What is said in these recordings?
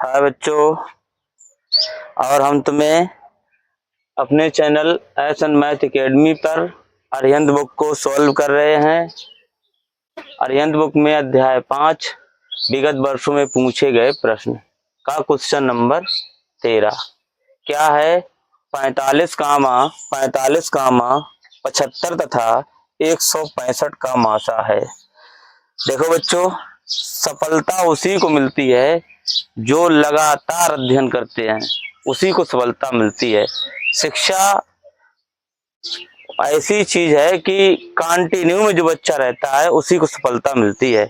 हाय बच्चों, और हम तुम्हें अपने channel S N math academy पर अरिहंत बुक को सॉल्व कर रहे हैं। अरिहंत बुक में अध्याय 5 विगत वर्षों में पूछे गए प्रश्न का क्वेश्चन नंबर 13 क्या है? 45, 75 तथा 165 का मासा है। देखो बच्चों, सफलता उसी को मिलती है जो लगातार अध्ययन करते हैं, उसी को सफलता मिलती है। शिक्षा ऐसी चीज है कि कंटिन्यू में जो बच्चा रहता है उसी को सफलता मिलती है।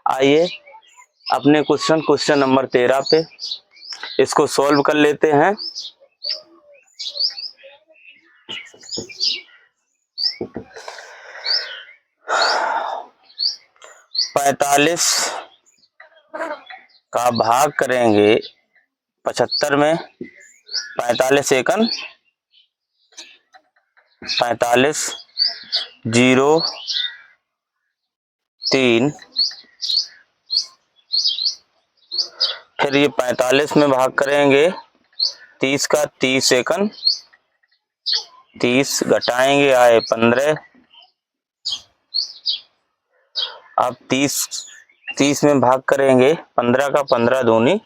आइए अपने क्वेश्चन नंबर 13 पे इसको सॉल्व कर लेते हैं। पैतालीस का भाग करेंगे 75 में। 45 एकन 45 0 3, फिर ये 45 में भाग करेंगे 30 का 30 एकन 30 घटाएंगे आए 15। अब 30 में भाग करेंगे 15 का 15 दूनी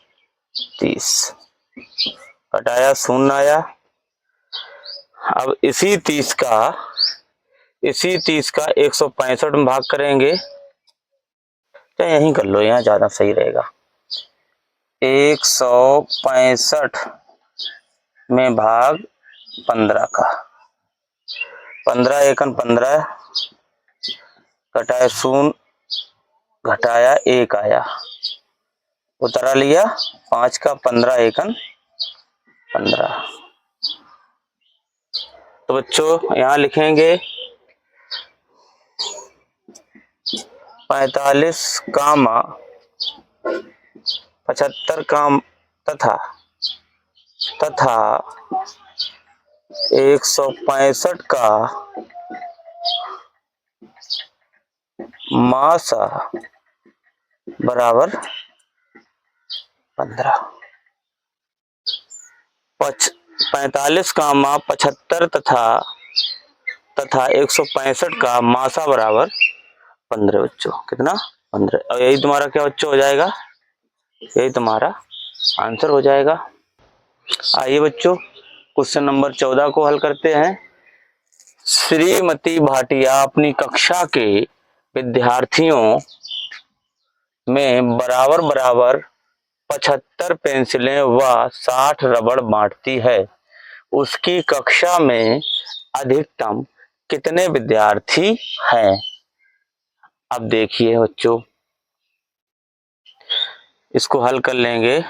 30, घटाया 0 आया। अब इसी 30 का 165 में भाग करेंगे, तो यहीं कर लो, यहाँ ज्यादा सही रहेगा। 165 में भाग 15 का 15 एकन 15, घटाया 0, घटाया 1 आया, उतरा लिया 5 का 15 एकन 15। तो बच्चों यहाँ लिखेंगे 45, 75 तथा 165 का मासा बराबर 15। 45 का 75 तथा 165 का मासा बराबर 15 बच्चों। कितना? 15। और यही तुम्हारा क्या बच्चों हो जाएगा? यही तुम्हारा आंसर हो जाएगा। आइए बच्चों क्वेश्चन नंबर 14 को हल करते हैं। श्रीमती भाटिया अपनी कक्षा के विद्यार्थियों में बराबर बराबर 75 पेंसिलें व 60 रबड़ बांटती है। उसकी कक्षा में अधिकतम कितने विद्यार्थी हैं? अब देखिए बच्चों, इसको हल कर लेंगे।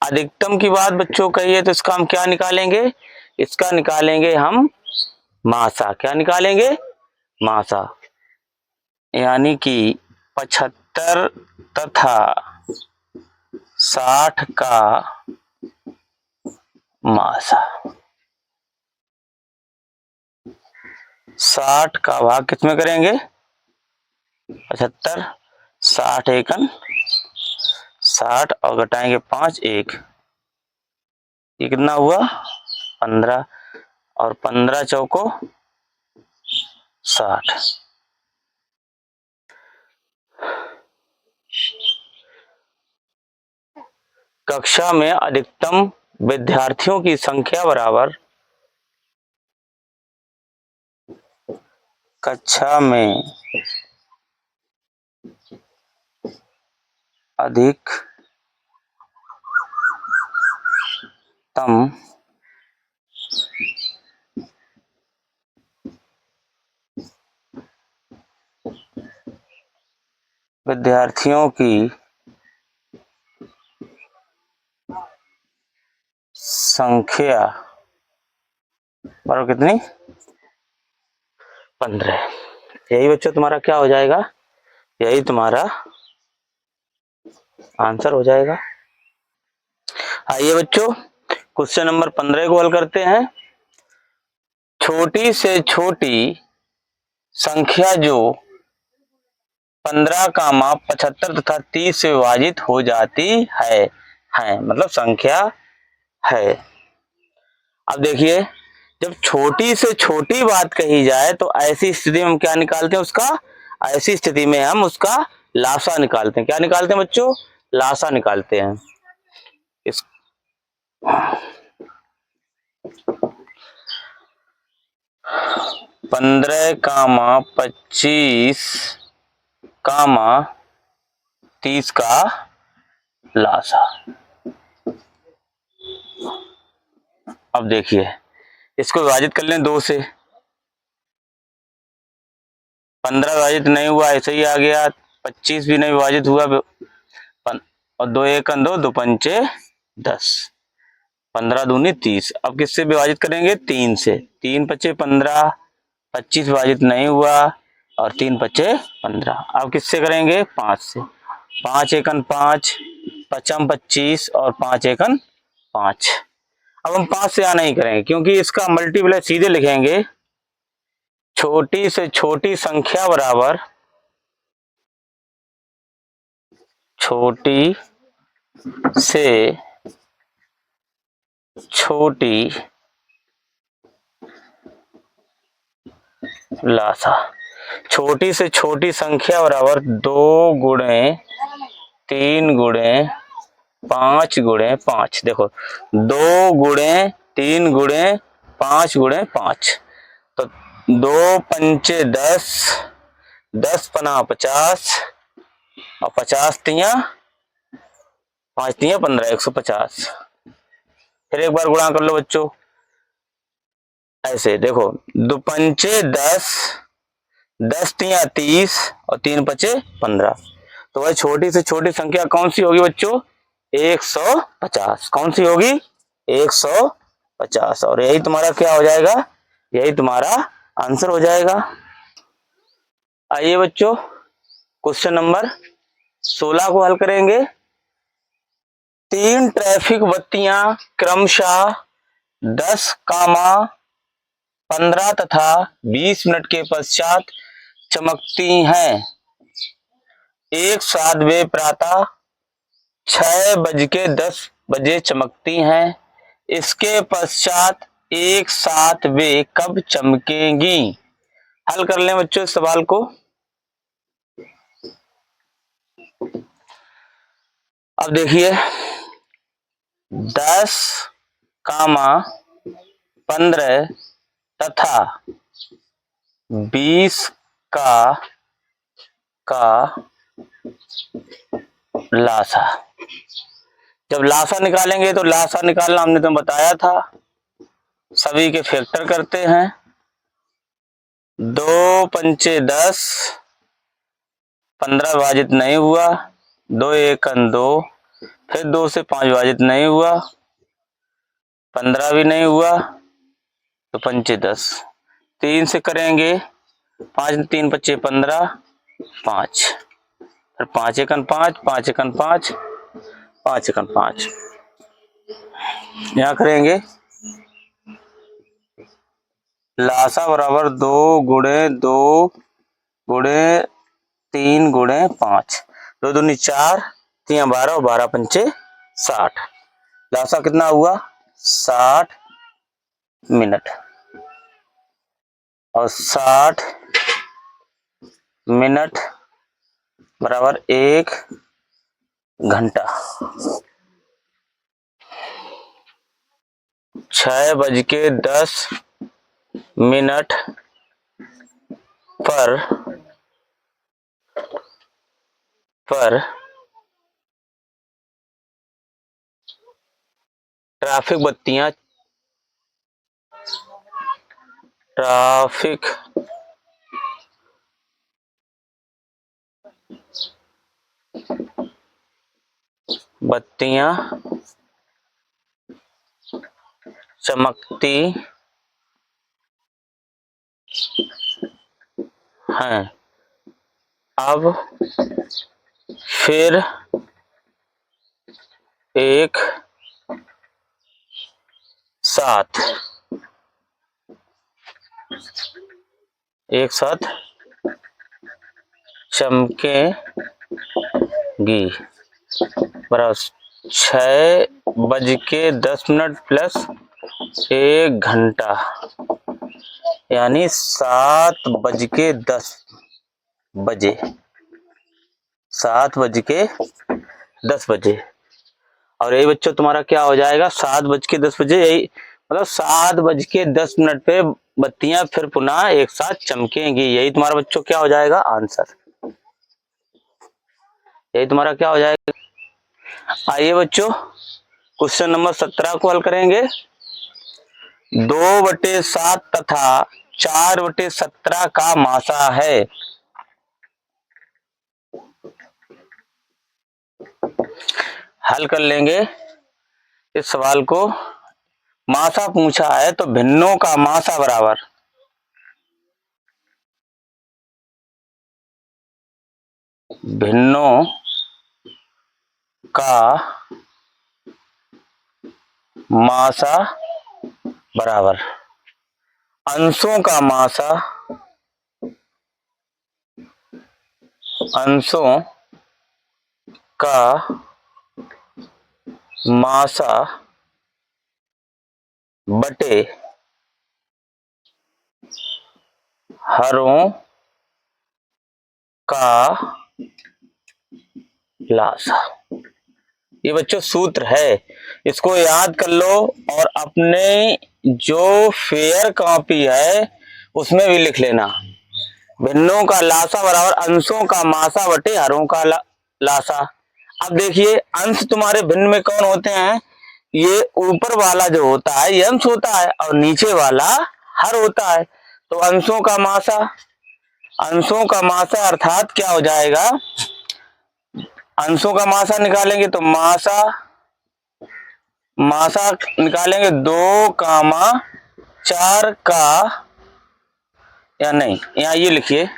अधिकतम की बात बच्चों कही है तो इसका हम क्या निकालेंगे? इसका निकालेंगे हम मासा। क्या निकालेंगे? मासा। यानी कि 75 तथा 60 का मासा। 60 का भाग कितने करेंगे? 75, 60 एकन 60 और घटाएंगे 5 1, ये कितना हुआ? 15, और 15 चौको 60। कक्षा में अधिकतम विद्यार्थियों की संख्या बराबर कक्षा में अधिकतम विद्यार्थियों की संख्या बराबर कितनी? 15। यही बच्चों तुम्हारा क्या हो जाएगा? यही तुम्हारा आंसर हो जाएगा। आइए बच्चों क्वेश्चन नंबर 15 को हल करते हैं। छोटी से छोटी संख्या जो 15 कामा 75 तथा 30 से विभाजित हो जाती है मतलब संख्या है। अब देखिए, जब छोटी से छोटी बात कही जाए तो ऐसी स्थिति में हम क्या निकालते हैं उसका, ऐसी स्थिति में हम उसका लासा निकालते हैं। क्या निकालते हैं बच्चों? लासा निकालते हैं। इस 15 कामा 25 कामा 30 का लासा। अब देखिए, इसको विभाजित कर लें 2 से। 15 विभाजित नहीं हुआ, ऐसे ही आ गया। 25 भी नहीं विभाजित हुआ, और 2 1 2, 2 पंचे 10, 15 दूनी 30। अब किससे विभाजित करेंगे? 3 से। 3 पचे 15, 25 विभाजित नहीं हुआ, और 3 पचे 15। अब किससे करेंगे? 5 से। 5 एकन 5, पचम 25, और 5 एकन 5। अब हम 5 से यहाँ नहीं करेंगे क्योंकि इसका मल्टीप्लाई सीधे लिखेंगे। छोटी से छोटी संख्या बराबर छोटी से छोटी लासा। छोटी से छोटी संख्या बराबर 2 गुणे 3 गुणे 5 गुणे 5। देखो, 2 गुणे 3 गुणे 5 गुणे 5, तो 2 पंचे 10, 10 पना 50, और 50 तिया 5 तिया 15, 150। फिर एक बार गुणा कर लो बच्चों, ऐसे देखो, 2 पंचे 10, 10 तिया 30, और 3 पचे 15। तो वह छोटी से छोटी संख्या कौन सी होगी बच्चों? 150। कौन सी होगी? 150। और यही तुम्हारा क्या हो जाएगा? यही तुम्हारा आंसर हो जाएगा। आइए बच्चों, क्वेश्चन नंबर 16 को हल करेंगे। 3 ट्रैफिक बत्तियां क्रमशः 10 कामा 15 तथा 20 मिनट के पश्चात चमकती हैं। एक साथ वे प्रातः 6:10 चमकती हैं। इसके पश्चात एक साथ वे कब चमकेंगी? हल कर लें बच्चों इस सवाल को। अब देखिए, 10 कामा 15 तथा 20 का लासा। जब लासा निकालेंगे तो लासा निकालना हमने तो बताया था, सभी के फैक्टर करते हैं। 2 पंचे 10, 15 विभाजित नहीं हुआ, 2 एकन 2, फिर 2 से 5 विभाजित नहीं हुआ, 15 भी नहीं हुआ, तो पंचे 10। 3 से करेंगे, 5 3 पच्चे 15, 5, फिर 5 एकन 5, 5 एकन 5, 5 एकन 5। यहाँ करेंगे, लासा बराबर 2 गुणे 2 गुणे 3 गुणे 5, 2 दूनी 4, 3 12, 12 पंचे 60। लासा कितना हुआ? 60 मिनट। और 60 मिनट बराबर 1 घंटा। 6:10 पर ट्रैफिक बत्तियां चमकती हैं। अब फिर एक साथ चमकेगी बराबर 6:10 प्लस 1 घंटा यानी 7:10 बजे 7:10 और यही बच्चों तुम्हारा क्या हो जाएगा 7:10 यही मतलब 7:10 पे बत्तियां फिर पुनः एक साथ चमकेंगी। यही तुम्हारा बच्चों क्या हो जाएगा आंसर, यही तुम्हारा क्या हो जाएगा। आइए बच्चों क्वेश्चन नंबर 17 को हल करेंगे। 2/7 तथा 4/17 का मासा है। हल कर लेंगे इस सवाल को। मासा पूछा है तो भिन्नों का मासा बराबर भिन्नों का मासा बराबर अंशों का मासा अंशों का मासा बटे हरों का लासा। ये बच्चों सूत्र है, इसको याद कर लो और अपने जो फेयर कॉपी है उसमें भी लिख लेना। भिन्नों का लासा बराबर अंशों का मासा बटे हरों का लासा। अब देखिए अंश तुम्हारे भिन्न में कौन होते हैं, ये ऊपर वाला जो होता है ये अंश होता है और नीचे वाला हर होता है। तो अंशों का मासा अर्थात क्या हो जाएगा, अंशों का मासा निकालेंगे तो मासा निकालेंगे 2,4 का, या नहीं यहाँ ये लिखिए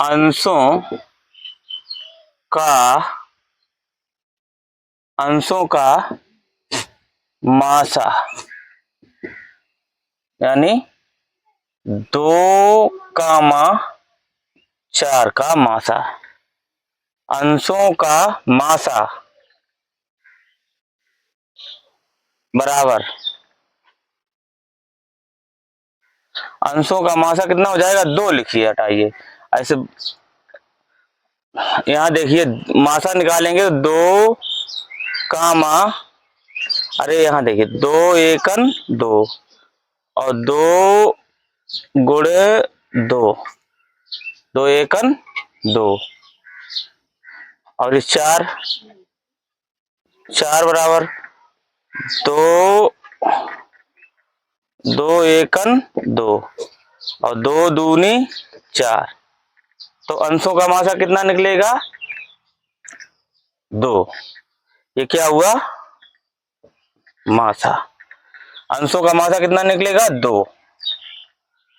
अंशों का मासा यानी 2,4 का मासा। अंशों का मासा बराबर अंशों का मासा कितना हो जाएगा 2 लिखिए, हटाइए ऐसे। यहाँ देखिए मासा निकालेंगे 2 अरे यहाँ देखिए 2 एकन 2 और 2 गुणे 2 2 एकन 2 और इस 4 बराबर 2 एकन 2 और 2 दूनी 4। तो अंशों का मासा कितना निकलेगा 2। ये क्या हुआ मासा, अंशों का मासा कितना निकलेगा 2।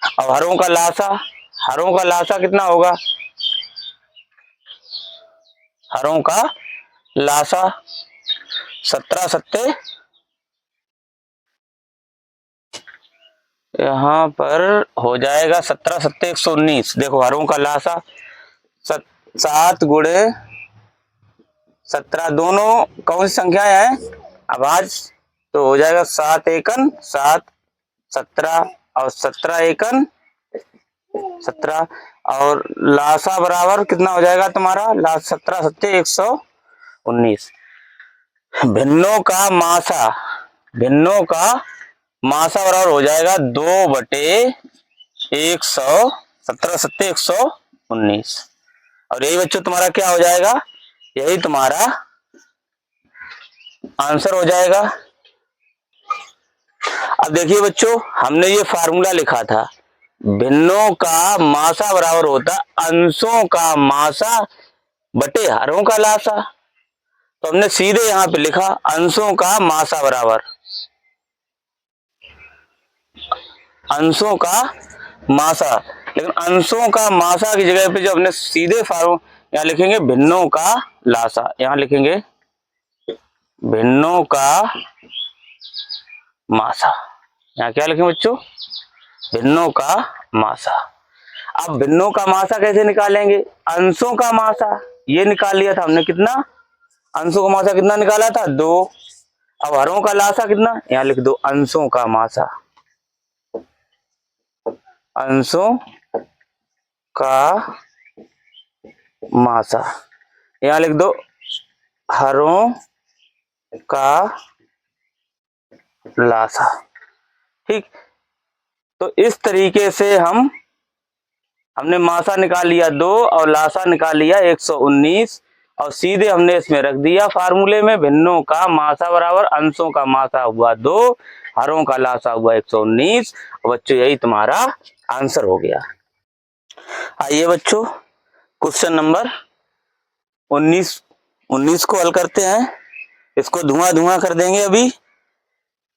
अब हरों का लासा कितना होगा, हरों का लासा 17 सत्ते यहाँ पर हो जाएगा 17 सत्ते 119। देखो हरों का लासा 7 गुणे 17 दोनों कौन सी संख्याएं हैं अभाज्य, तो हो जाएगा 7 एकन 7 17 और 17 एकन 17 और लासा बराबर कितना हो जाएगा तुम्हारा 17 सत्ते 119। भिन्नों का मासा बराबर हो जाएगा 2/100 17 सत्ते 119। और यही बच्चों तुम्हारा क्या हो जाएगा, यही तुम्हारा आंसर हो जाएगा। अब देखिए बच्चों हमने ये फार्मूला लिखा था, भिन्नों का मासा बराबर होता अंशों का मासा बटे हरों का लासा। तो हमने सीधे यहां पे लिखा अंशों का मासा बराबर अंशों का मासा, लेकिन अंशों का मासा की जगह पे जो हमने सीधे फार्मूला यहाँ लिखेंगे भिन्नों का लासा, यहाँ लिखेंगे भिन्नों का मासा। यहाँ क्या लिखेंगे बच्चों भिन्नों का मासा। अब भिन्नों का मासा कैसे निकालेंगे? अंशों का मासा ये निकाल लिया था हमने, कितना? अंशों का मासा कितना निकाला था? 2। अब हरों का लासा कितना? यहाँ लिख दो, अंशों का मासा, अंशों का मासा, यहाँ लिख दो हरों का लासा। ठीक, तो इस तरीके से हमने मासा निकाल लिया 2 और लासा निकाल लिया 119, और सीधे हमने इसमें रख दिया फार्मूले में, भिन्नों का मासा बराबर अंशों का मासा हुआ 2, हरों का लासा हुआ 119। बच्चों यही तुम्हारा आंसर हो गया। आइए बच्चों क्वेश्चन नंबर 19 को हल करते हैं। इसको धुआं धुआं कर देंगे अभी,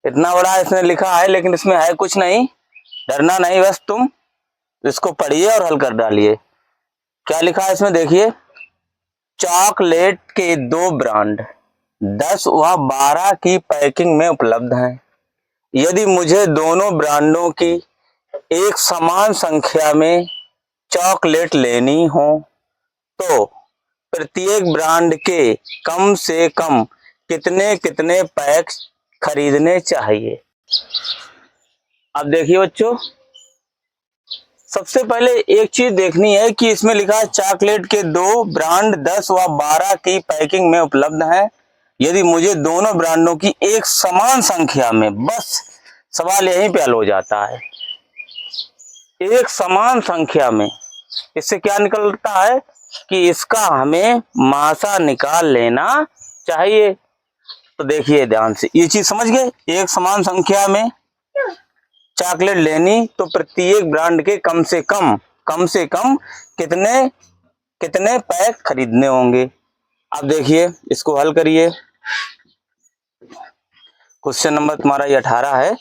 इतना बड़ा इसने लिखा है लेकिन इसमें है कुछ नहीं, डरना नहीं, बस तुम इसको पढ़िए और हल कर डालिए। क्या लिखा है इसमें देखिए, चॉकलेट के 2 ब्रांड 10 व 12 की पैकिंग में उपलब्ध हैं। यदि मुझे दोनों ब्रांडों की एक समान संख्या में चॉकलेट लेनी हो तो प्रत्येक ब्रांड के कम से कम कितने कितने पैक खरीदने चाहिए? अब देखिए बच्चों, सबसे पहले एक चीज देखनी है कि इसमें लिखा है चॉकलेट के 2 ब्रांड 10 व 12 की पैकिंग में उपलब्ध हैं। यदि मुझे दोनों ब्रांडों की एक समान संख्या में, बस सवाल यहीं पे हल हो जाता है, एक समान संख्या में। इससे क्या निकलता है कि इसका हमें मासा निकाल लेना चाहिए। तो देखिए ध्यान से, ये चीज समझ गए, एक समान संख्या में चॉकलेट लेनी तो प्रत्येक ब्रांड के कम से कम कितने कितने पैक खरीदने होंगे। अब देखिए इसको हल करिए, क्वेश्चन नंबर तुम्हारा ये 18 है,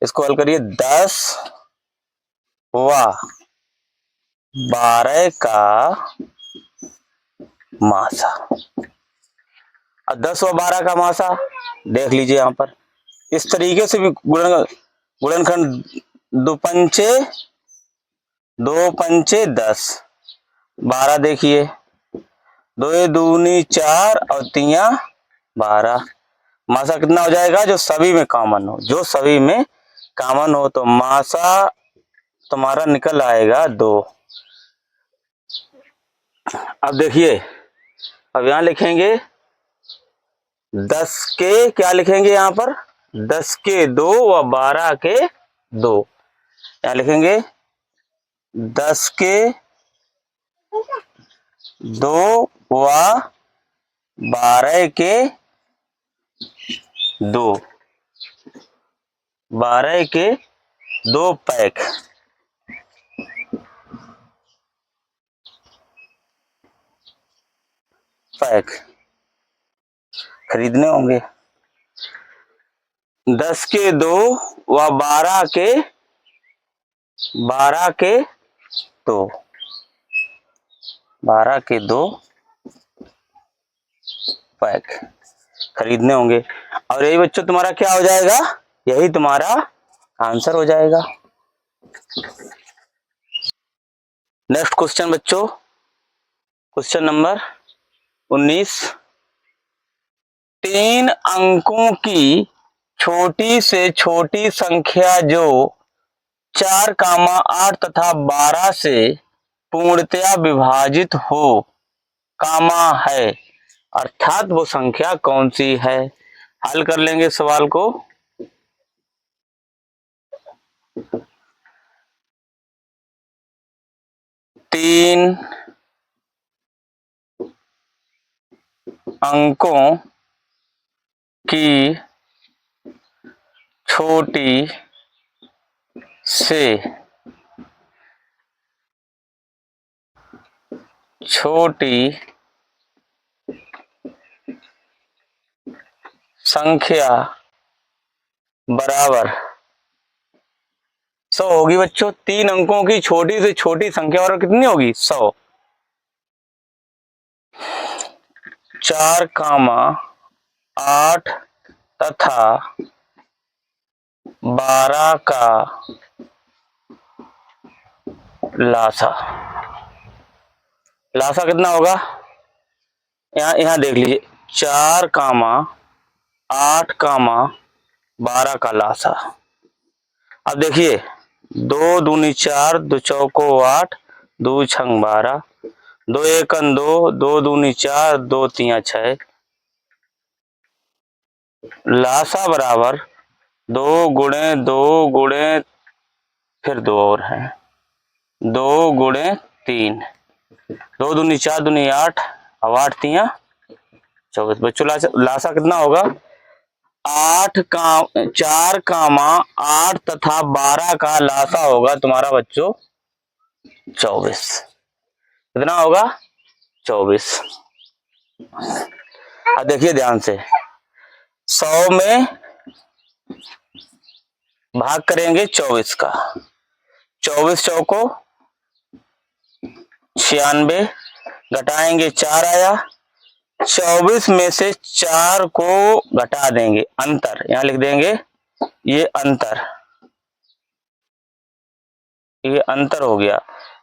इसको हल करिए। 10 व 12 का मासा। अब 10 व 12 का मासा देख लीजिए, यहां पर इस तरीके से भी गुणनखंड, दो पंचे 10, 12 देखिए, 2 दूनी 4 और 3 12, मासा कितना हो जाएगा? जो सभी में कॉमन हो, जो सभी में कॉमन हो, तो मासा तुम्हारा निकल आएगा 2। अब देखिए, अब यहां लिखेंगे 10 के, क्या लिखेंगे यहां पर? 10 के 2 व 12 के 2, क्या लिखेंगे? 10 के 2 व 12 के 2, 12 के 2 पैक खरीदने होंगे। 10 के 2 व 12 के 2, 12 के 2 पैक खरीदने होंगे। और यही बच्चों तुम्हारा क्या हो जाएगा? यही तुम्हारा आंसर हो जाएगा। नेक्स्ट क्वेश्चन बच्चों, क्वेश्चन नंबर 19। 3 अंकों की छोटी से छोटी संख्या जो 4, 8 तथा 12 से पूर्णतया विभाजित हो, है, अर्थात वो संख्या कौन सी है? हल कर लेंगे सवाल को। 3 अंकों की छोटी से छोटी संख्या बराबर 100 होगी बच्चों। 3 अंकों की छोटी से छोटी संख्या बराबर कितनी होगी? 100। 4, 8 तथा 12 का लासा, लासा कितना होगा, यहाँ यहाँ देख लीजिए 4,8,12 का लासा। अब देखिए 2 दूनी 4, 2 चौको 8, 2 छंग 12, 2 एकन 2, 2 दूनी 4, 2 तिया 6। लासा बराबर 2 गुणे 2 गुणे फिर 2 और है 2 गुणे 3, 2 दूनी 4 दूनी 8, अब 8 तिया 24। बच्चों लासा कितना होगा, 4,8 तथा 12 का लासा होगा तुम्हारा बच्चों 24। कितना होगा, 24। अब देखिए ध्यान से, 100 में भाग करेंगे 24 का, 24 चौको 96, घटाएंगे 4 आया, 24 में से 4 को घटा देंगे, अंतर यहां लिख देंगे, ये अंतर हो गया।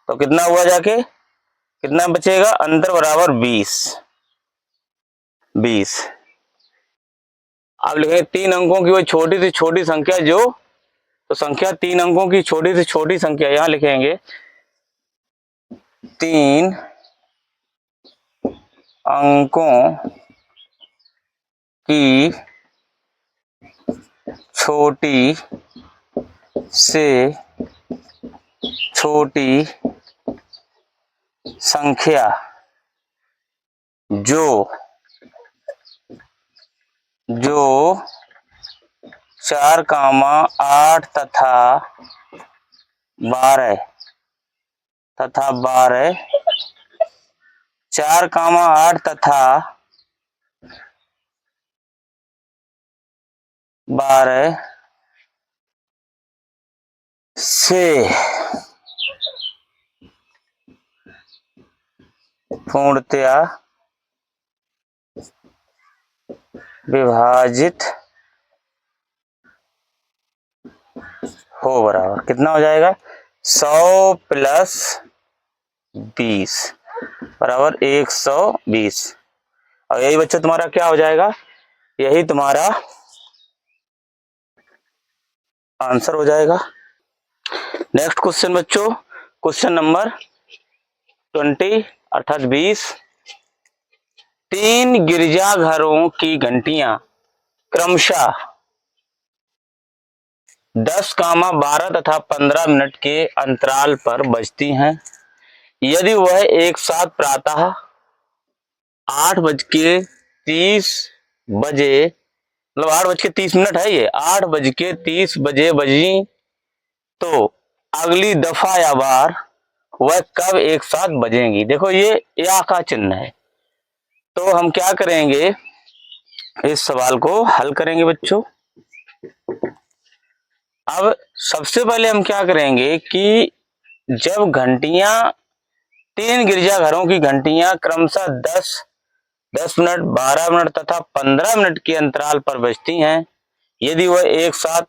तो कितना हुआ जाके, कितना बचेगा, अंतर बराबर 20। अब लिखेंगे 3 अंकों की वही छोटी से छोटी संख्या जो, तो संख्या 3 अंकों की छोटी से छोटी संख्या यहां लिखेंगे 3 अंकों की छोटी से छोटी संख्या जो 4,8 तथा 12 4,8 तथा 12 से पूर्णतया विभाजित हो, बराबर कितना हो जाएगा, 100 प्लस 20 बराबर 120। और यही बच्चों तुम्हारा क्या हो जाएगा, यही तुम्हारा आंसर हो जाएगा। नेक्स्ट क्वेश्चन बच्चों, क्वेश्चन नंबर 20 अर्थात 20। 3 गिरजाघरों की घंटियां क्रमशः 10, 12 तथा 15 मिनट के अंतराल पर बजती हैं। यदि वह एक साथ प्रातः 8:30 बजे, मतलब 8:30 है, ये 8:30 बजे बजी, तो अगली दफा या बार वह कब एक साथ बजेंगी। देखो ये या का चिन्ह है, तो हम क्या करेंगे, इस सवाल को हल करेंगे बच्चों। अब सबसे पहले हम क्या करेंगे कि जब घंटियां 3 गिरजाघरों की घंटियां क्रमशः 10 मिनट, 12 मिनट तथा 15 मिनट के अंतराल पर बजती हैं, यदि वह एक साथ,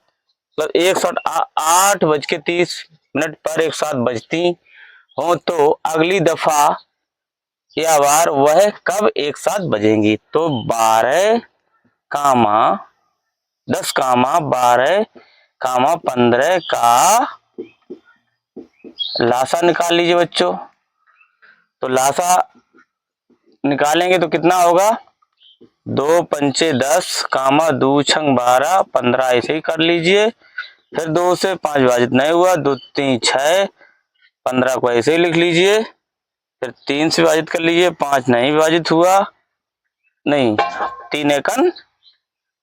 मतलब 8:30 पर एक साथ बजती हो, तो अगली दफा या बार वह कब एक साथ बजेंगी। तो 12, 10, 12, 15 का लासा निकाल लीजिए बच्चों। तो लासा निकालेंगे तो कितना होगा, 2 पंचे 10, 2 छंग 12, 15 ऐसे ही कर लीजिए। फिर 2 से 5 विभाजित नहीं हुआ, 2 3 6, 15 को ऐसे ही लिख लीजिए। फिर 3 से विभाजित कर लीजिए, 5 नहीं विभाजित हुआ, नहीं 3 एकन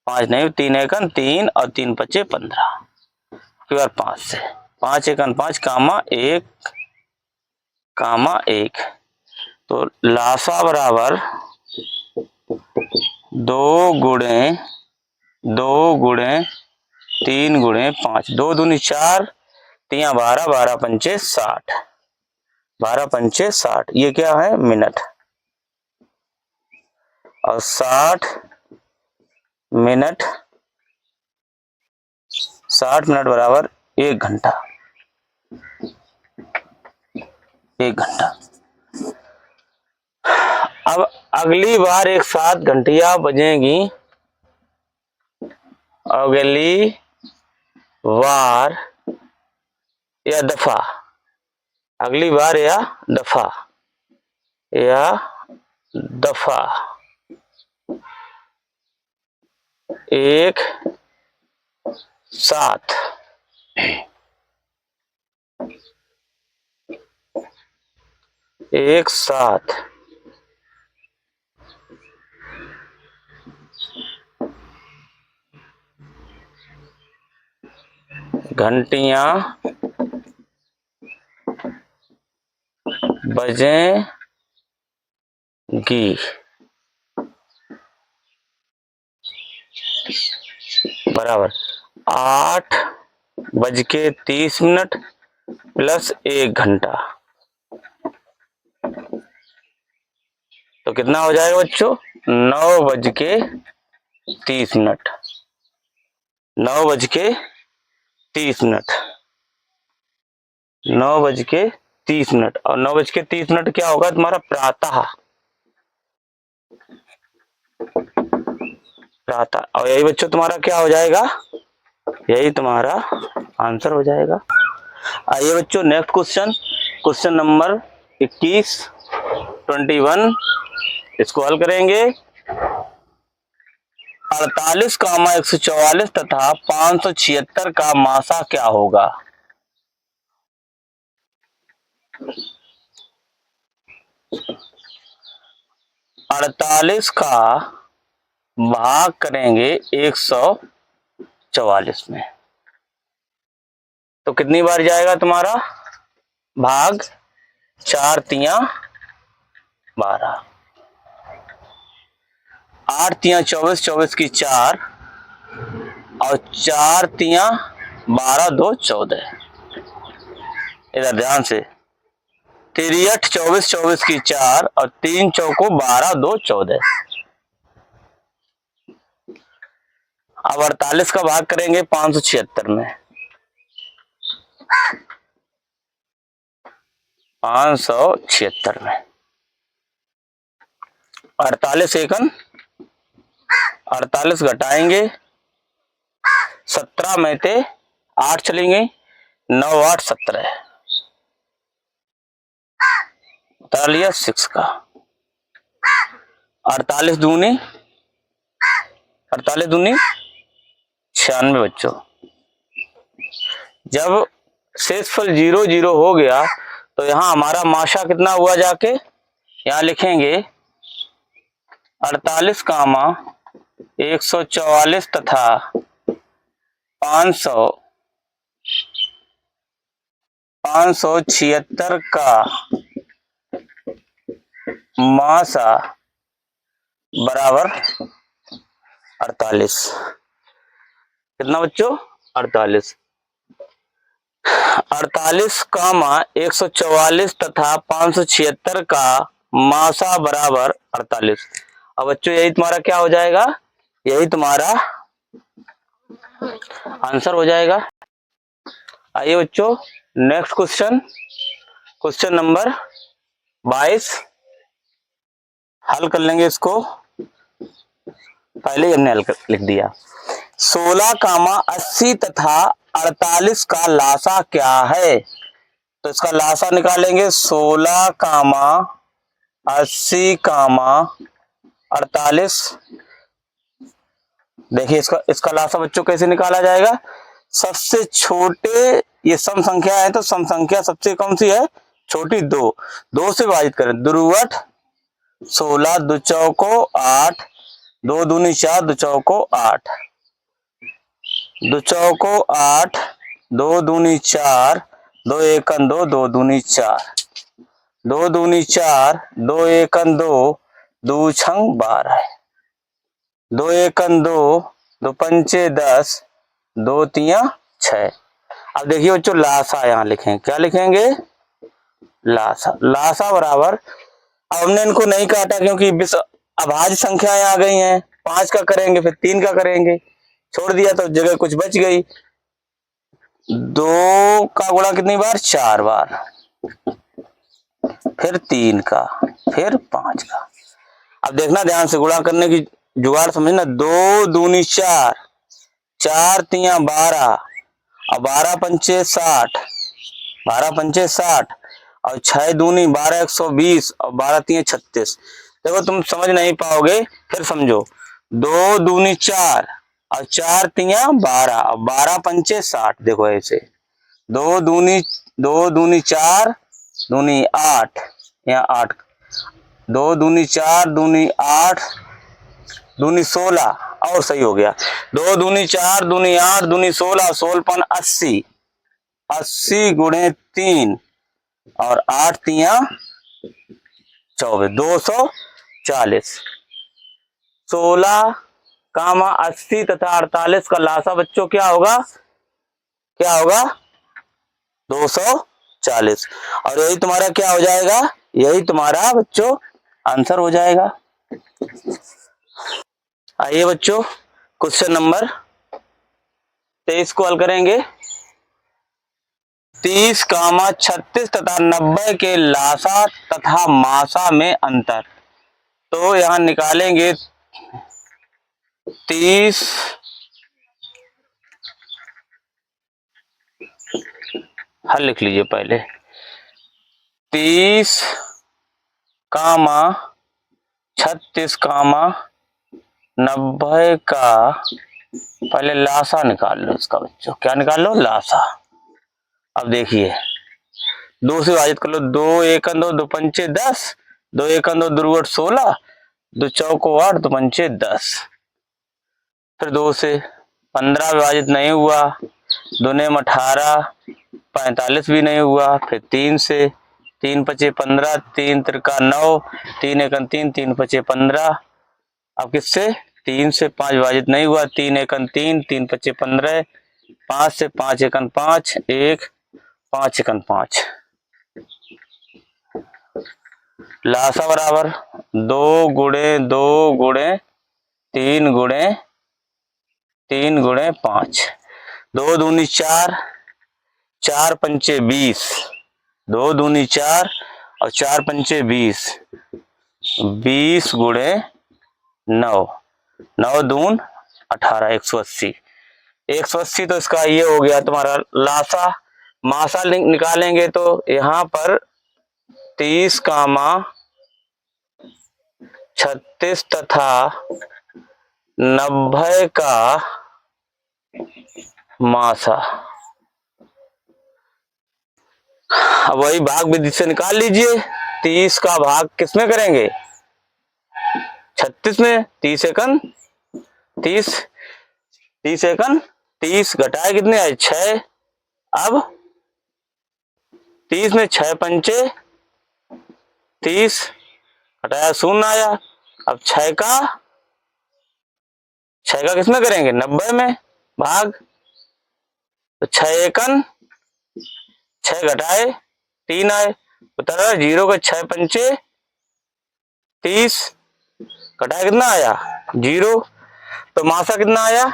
5 नहीं, 3 एकन 3 और 3 पच्चे 15, फिर 5 से 5 एकन 5, 1, तो लासा बराबर 2 गुणे 3 गुणे 5, 2 दूनी 4, 3 12, 12 पंचे 60, 12 पंचे 60, ये क्या है मिनट, और 60 मिनट बराबर 1 घंटा। 1 घंटा। अब अगली बार एक साथ घंटियां बजेंगी, अगली बार या दफा, अगली बार या दफा, या दफा एक साथ एक साथ घंटियां बजेंगी। बराबर 8:30 प्लस 1 घंटा, तो कितना हो जाएगा बच्चों? 9:30। 9:30। 9:30 और 9:30 क्या होगा तुम्हारा? प्रातः। प्रातः। और यही बच्चों तुम्हारा क्या हो जाएगा? यही तुम्हारा आंसर हो जाएगा। आइए बच्चों नेक्स्ट क्वेश्चन, क्वेश्चन नंबर 21 इसको हल करेंगे। 48, 144 तथा 576 का मासा क्या होगा? 48 का भाग करेंगे 144 में, तो कितनी बार जाएगा तुम्हारा भाग? 4 तिया 12, 8 तिया 24, 24 की 4 और 4 तिया 12, 2 14। इधर ध्यान से, 3 24, 24 की 4 और 3 चौको 12, 2 14। अब 48 का भाग करेंगे 576 में, 576 में 48 एकन 48 घटाएंगे 17 में थे 8 चलेंगे, 9 8 17 बता लिया 6 का। 48 दूनी 96 बच्चों। जब शेषफल 0 0 हो गया तो यहां हमारा माशा कितना हुआ? जाके यहां लिखेंगे 48, 144 तथा 576 का मासा बराबर 48। कितना बच्चों? 48। 48, 144 तथा 576 का मासा बराबर 48। अब बच्चों यही तुम्हारा क्या हो जाएगा? यही तुम्हारा आंसर हो जाएगा। आइए बच्चों नेक्स्ट क्वेश्चन, क्वेश्चन नंबर 22 हल कर लेंगे इसको। पहले ही हमने हल लिख दिया। 16, 80 तथा 48 का लासा क्या है? तो इसका लासा निकालेंगे 16, 80, 48। देखिए इसका लासा बच्चों कैसे निकाला जाएगा? सबसे छोटे, ये सम संख्या है तो सम संख्या सबसे कौन सी है? छोटी 2, 2 से विभाजित करें। दुरुवट 16, 2 चौको 8, 2 दूनी 4, 2 चौको 8, 2 चौको 8, 2 दूनी 4, 2 एकन 2, 2 दूनी 4, 2 दूनी 4, 2 एकन 2, 2 छंग 12, 2 एकन 2, 2 पंचे 10, 2 तिया 6। अब देखिए बच्चों लासा यहां लिखें, क्या लिखेंगे? लासा। लासा बराबर, अब हमने इनको नहीं काटा क्योंकि अभाज्य संख्याएं आ गई हैं। 5 का करेंगे फिर 3 का करेंगे, छोड़ दिया तो जगह कुछ बच गई। 2 का गुणा कितनी बार? 4 बार। फिर 3 का, फिर 5 का। अब देखना ध्यान से, गुणा करने की जुगाड़ समझना। 2 दूनी 4, 4 तिया 12 और 12 पंचे 60, 12 पंचे 60 और 6 दूनी 12, 120 और 12 तिया 36। देखो तुम समझ नहीं पाओगे, फिर समझो। 2 दूनी 4 और 4 तिया 12 और 12 पंचे 60। देखो ऐसे, 2 दूनी 4 दूनी 8, यहाँ 8, 2 दूनी 4 दूनी 8 दूनी 16 और सही हो गया। 2 दूनी 4 दूनी 8 दूनी 16, 16 80, 80 गुणे 3 और 8 तिया 24, 240। 16, 80 तथा 48 का लासा बच्चों क्या होगा? क्या होगा? 240। और यही तुम्हारा क्या हो जाएगा? यही तुम्हारा बच्चों आंसर हो जाएगा। आइए बच्चों, क्वेश्चन नंबर 23 को हल करेंगे। 30, 36 तथा 90 के लासा तथा मासा में अंतर। तो यहां निकालेंगे 30, हल लिख लीजिए पहले। 30, 36, 90 का पहले लासा निकाल लो इसका बच्चों। क्या निकाल लो? लासा। अब देखिए, 2 से विभाजित कर लो। 2 1 2, 2 पंचे 10, 2 1 2 दुर्गुण 16, 2 चौको 8, 2 पंचे 10। फिर 2 से 15 विभाजित नहीं हुआ, 2 ने 18, 45 भी नहीं हुआ। फिर 3 से, 3 पचे 15, 3 त्रिका 9, 3 एकन 3, 3 पचे 15। अब किससे? 3 से 5 विभाजित नहीं हुआ, 3 एकन 3, 3 पचे 15, 5 से 5 एकन 5, 1, 5 एकन 5। लासा बराबर 2 गुणे 2 गुणे 3 गुणे 3 गुणे 5। 2 दूनी 4, 4 पंचे 20, 2 दूनी 4 और 4 पंचे 20, 20 गुणे 9, 9 दून 18, 180। 180 तो इसका ये हो गया तुम्हारा लासा। मासा निकालेंगे तो यहां पर 30, 36 तथा 90 का मासा। अब वही भाग विधि से निकाल लीजिए। 30 का भाग किसमें करेंगे? 36 में। 30 एकन 30, 30 एकन 30 घटाए कितने आए? 6। अब 30 में 6 पंचे 30, घटाया 0 आया। अब 6 का किसमें करेंगे? 90 में भाग। तो 6 एकन 6 घटाए 3 आए। बता 0 के 6 पंचे 30, घटाया कितना आया? 0। तो मासा कितना आया?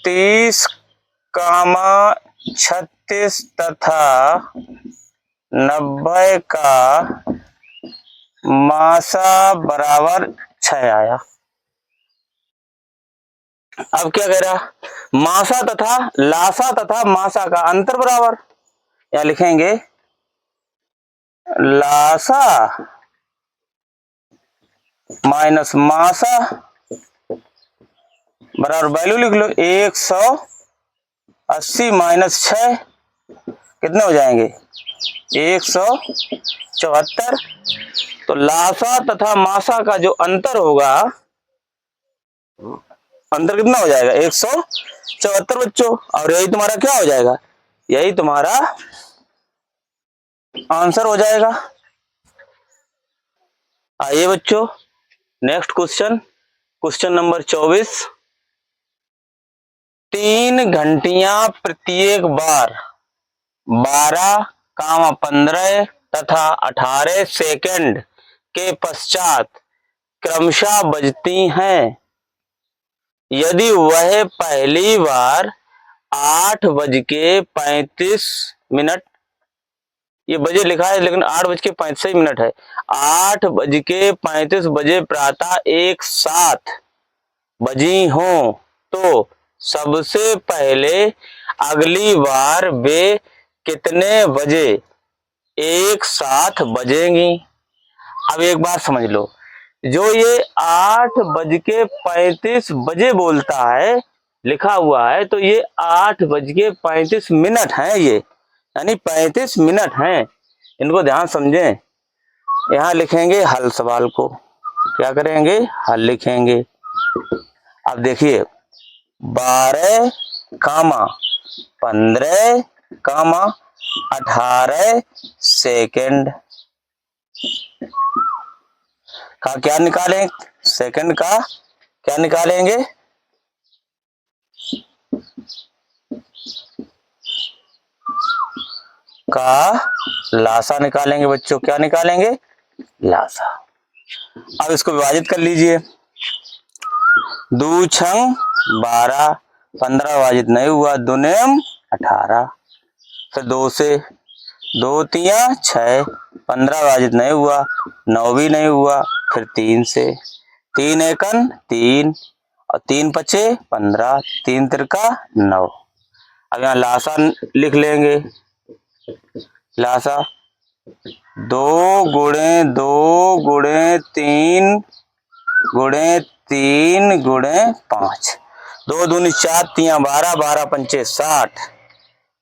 30, 36 तथा 90 का मासा बराबर 6 आया। अब क्या कह रहा? मासा तथा लासा तथा मासा का अंतर बराबर। या लिखेंगे लासा माइनस मासा बराबर वैल्यू लिख लो। 180 माइनस 6 कितने हो जाएंगे? 174। तो लासा तथा मासा का जो अंतर होगा, अंतर कितना हो जाएगा? 174 बच्चों। और यही तुम्हारा क्या हो जाएगा? यही तुम्हारा आंसर हो जाएगा। आइए बच्चों, नेक्स्ट क्वेश्चन, क्वेश्चन नंबर 24। 3 घंटियां प्रत्येक बार 12, 15 तथा 18 सेकंड के पश्चात क्रमशः बजती हैं। यदि वह पहली बार 8:35 ये बजे लिखा है लेकिन 8:35 है। 8:35 बजे प्रातः एक साथ बजी हों तो सबसे पहले अगली बार वे कितने बजे एक साथ बजेंगी। अब एक बात समझ लो, जो ये 8:35 बोलता है लिखा हुआ है, तो ये 8:35 है, ये यानी 35 हैं। इनको ध्यान समझें। यहां लिखेंगे हल, सवाल को क्या करेंगे, हल लिखेंगे। अब देखिए 12, 15, 18 सेकंड का क्या निकालें, सेकंड का क्या निकालेंगे, का लासा निकालेंगे बच्चों। क्या निकालेंगे, लासा। अब इसको विभाजित कर लीजिए। 2 छंग 12, 15 विभाजित नहीं हुआ, 2 नेम 18। फिर 2 से 2 तिया 6, 15 विभाजित नहीं हुआ, 9 भी नहीं हुआ। फिर 3 से 3 एकन 3 और 3 पचे 15, 3 तिरका 9। अब यहाँ लासा लिख लेंगे। लासा 2 गुणे 2 गुणे 3 गुणे 3 गुणे 5, 2 दूनी 4 तिया 12, 12 पंचे 60।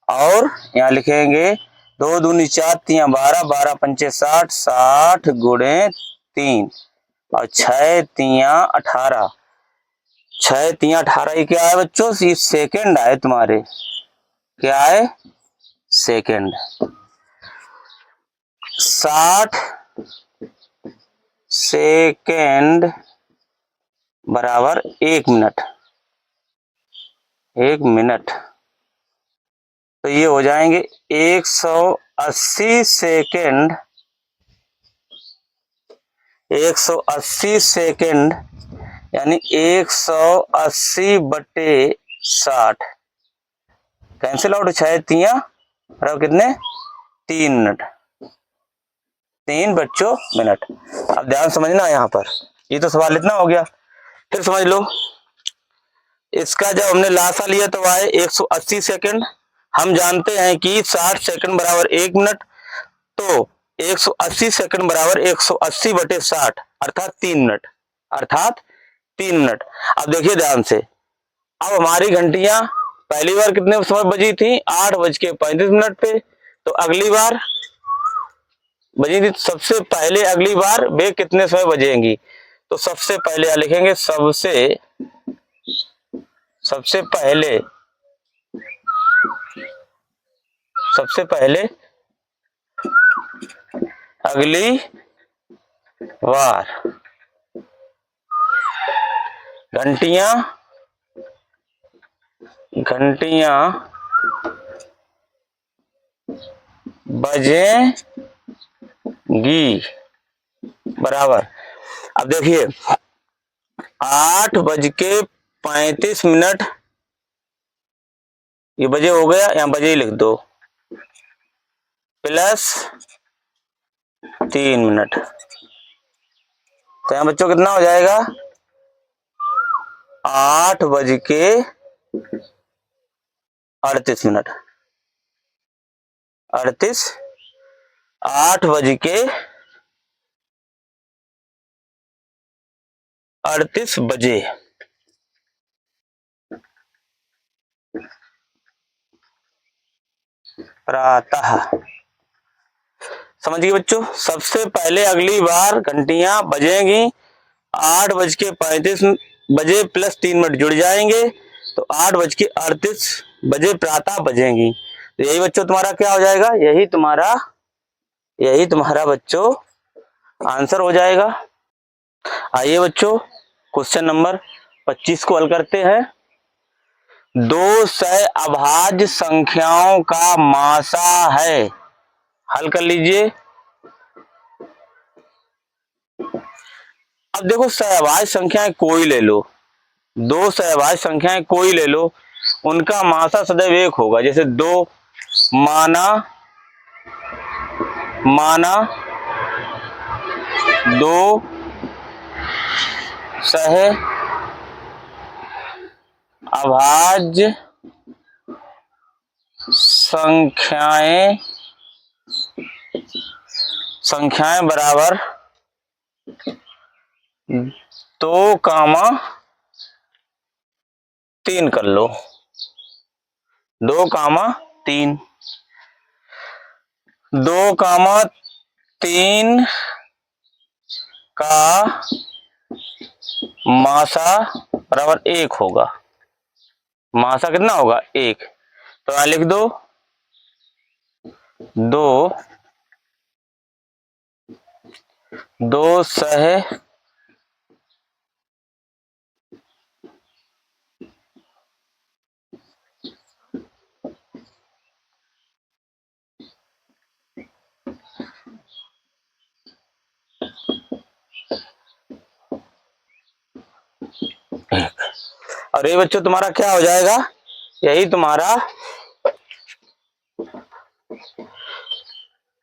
और यहाँ लिखेंगे 2 दूनी 4 तिया 12, 12 पंचे 60, 60 गुणे 3 और 6 तिया 18। 6 तिया 18 ये क्या है बच्चों, ये सेकंड आए तुम्हारे। क्या है, सेकंड। 60 सेकंड बराबर 1 मिनट। 1 मिनट तो ये हो जाएंगे 180 सेकंड। 180 सेकंड यानी 180/60 कैंसिल आउट। 6 तिया बराबर कितने, 3 मिनट। 3 बच्चों मिनट। अब ध्यान समझना यहाँ पर, ये तो सवाल इतना हो गया। फिर समझ लो, इसका जब हमने लासा लिया तो आए 180 सेकंड। हम जानते हैं कि 60 सेकंड बराबर 1 मिनट, तो 180 सेकंड बराबर 180/60 अर्थात 3 मिनट, अर्थात 3 मिनट। अब देखिए ध्यान से, अब हमारी घंटियां पहली बार कितने समय बजी थी, 8:35 पे। तो अगली बार बजी थी, सबसे पहले अगली बार वे कितने समय बजेंगी। तो सबसे पहले क्या लिखेंगे, सबसे पहले अगली बार घंटियां बजेंगी बराबर। अब देखिए 8:35 ये बजे हो गया, यहां बजे ही लिख दो, प्लस 3 मिनट। तो यहां बच्चों कितना हो जाएगा, 8:38 8:38 बजे प्रातः। समझ गए बच्चों, सबसे पहले अगली बार घंटियां बजेंगी 8:35 बजे प्लस 3 मिनट जुड़ जाएंगे, तो 8:38 प्रातः बजेंगी। तो यही बच्चों तुम्हारा क्या हो जाएगा, यही तुम्हारा बच्चों आंसर हो जाएगा। आइए बच्चों क्वेश्चन नंबर 25 को हल करते हैं। 2 सह अभाज्य संख्याओं का मासा है। हल कर लीजिए। अब देखो सहभाज्य संख्याएं कोई ले लो, 2 सहभाज्य संख्याएं कोई ले लो, उनका मासा सदैव 1 होगा। जैसे 2 माना माना 2 सह अभाज्य संख्याएं बराबर 2,3 कर लो। 2,3 2,3 का मासा बराबर 1 होगा। मासा कितना होगा 1, तो यहाँ लिख दो 2 सह और ये बच्चों तुम्हारा क्या हो जाएगा, यही तुम्हारा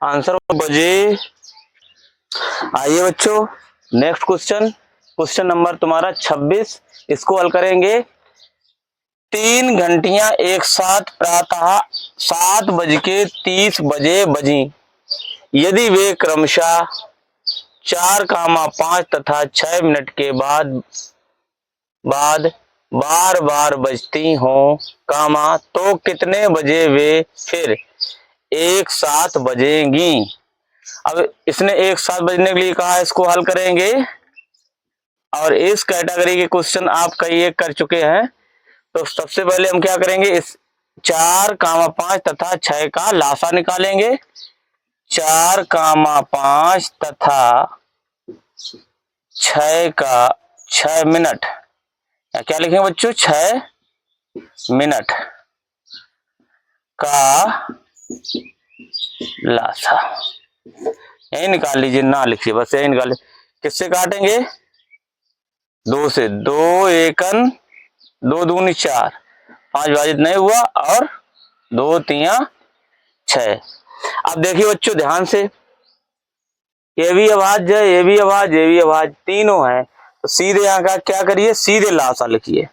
आंसर बजे। आइए बच्चों नेक्स्ट क्वेश्चन नंबर तुम्हारा 26, इसको हल करेंगे। 3 घंटियां एक साथ प्रातः 7:30 बजी, यदि वे क्रमशः 4,5 तथा 6 मिनट के बाद बार बार बजती हों, तो कितने बजे वे फिर एक साथ बजेंगी। अब इसने एक साथ बजने के लिए कहा, इसको हल करेंगे और इस कैटेगरी के क्वेश्चन आप कई एक कर चुके हैं। तो सबसे पहले हम क्या करेंगे, इस 4,5 तथा 6 का लासा निकालेंगे। 4,5 तथा 6 का 6 मिनट, क्या लिखेंगे बच्चों 6 मिनट का लासा, यही निकाल लीजिए, ना लिखिए बस यही निकाल लीजिए। किससे काटेंगे 2 से, 2 एकन 2 दूनी 4, 5 विभाजित नहीं हुआ और 2 तिया 6। अब देखिए बच्चों ध्यान से, ये भी अभाज्य है, ये भी अभाज्य, ये भी अभाज्य, तीनों है, तो सीधे यहाँ का क्या करिए, सीधे लासा लिखिए।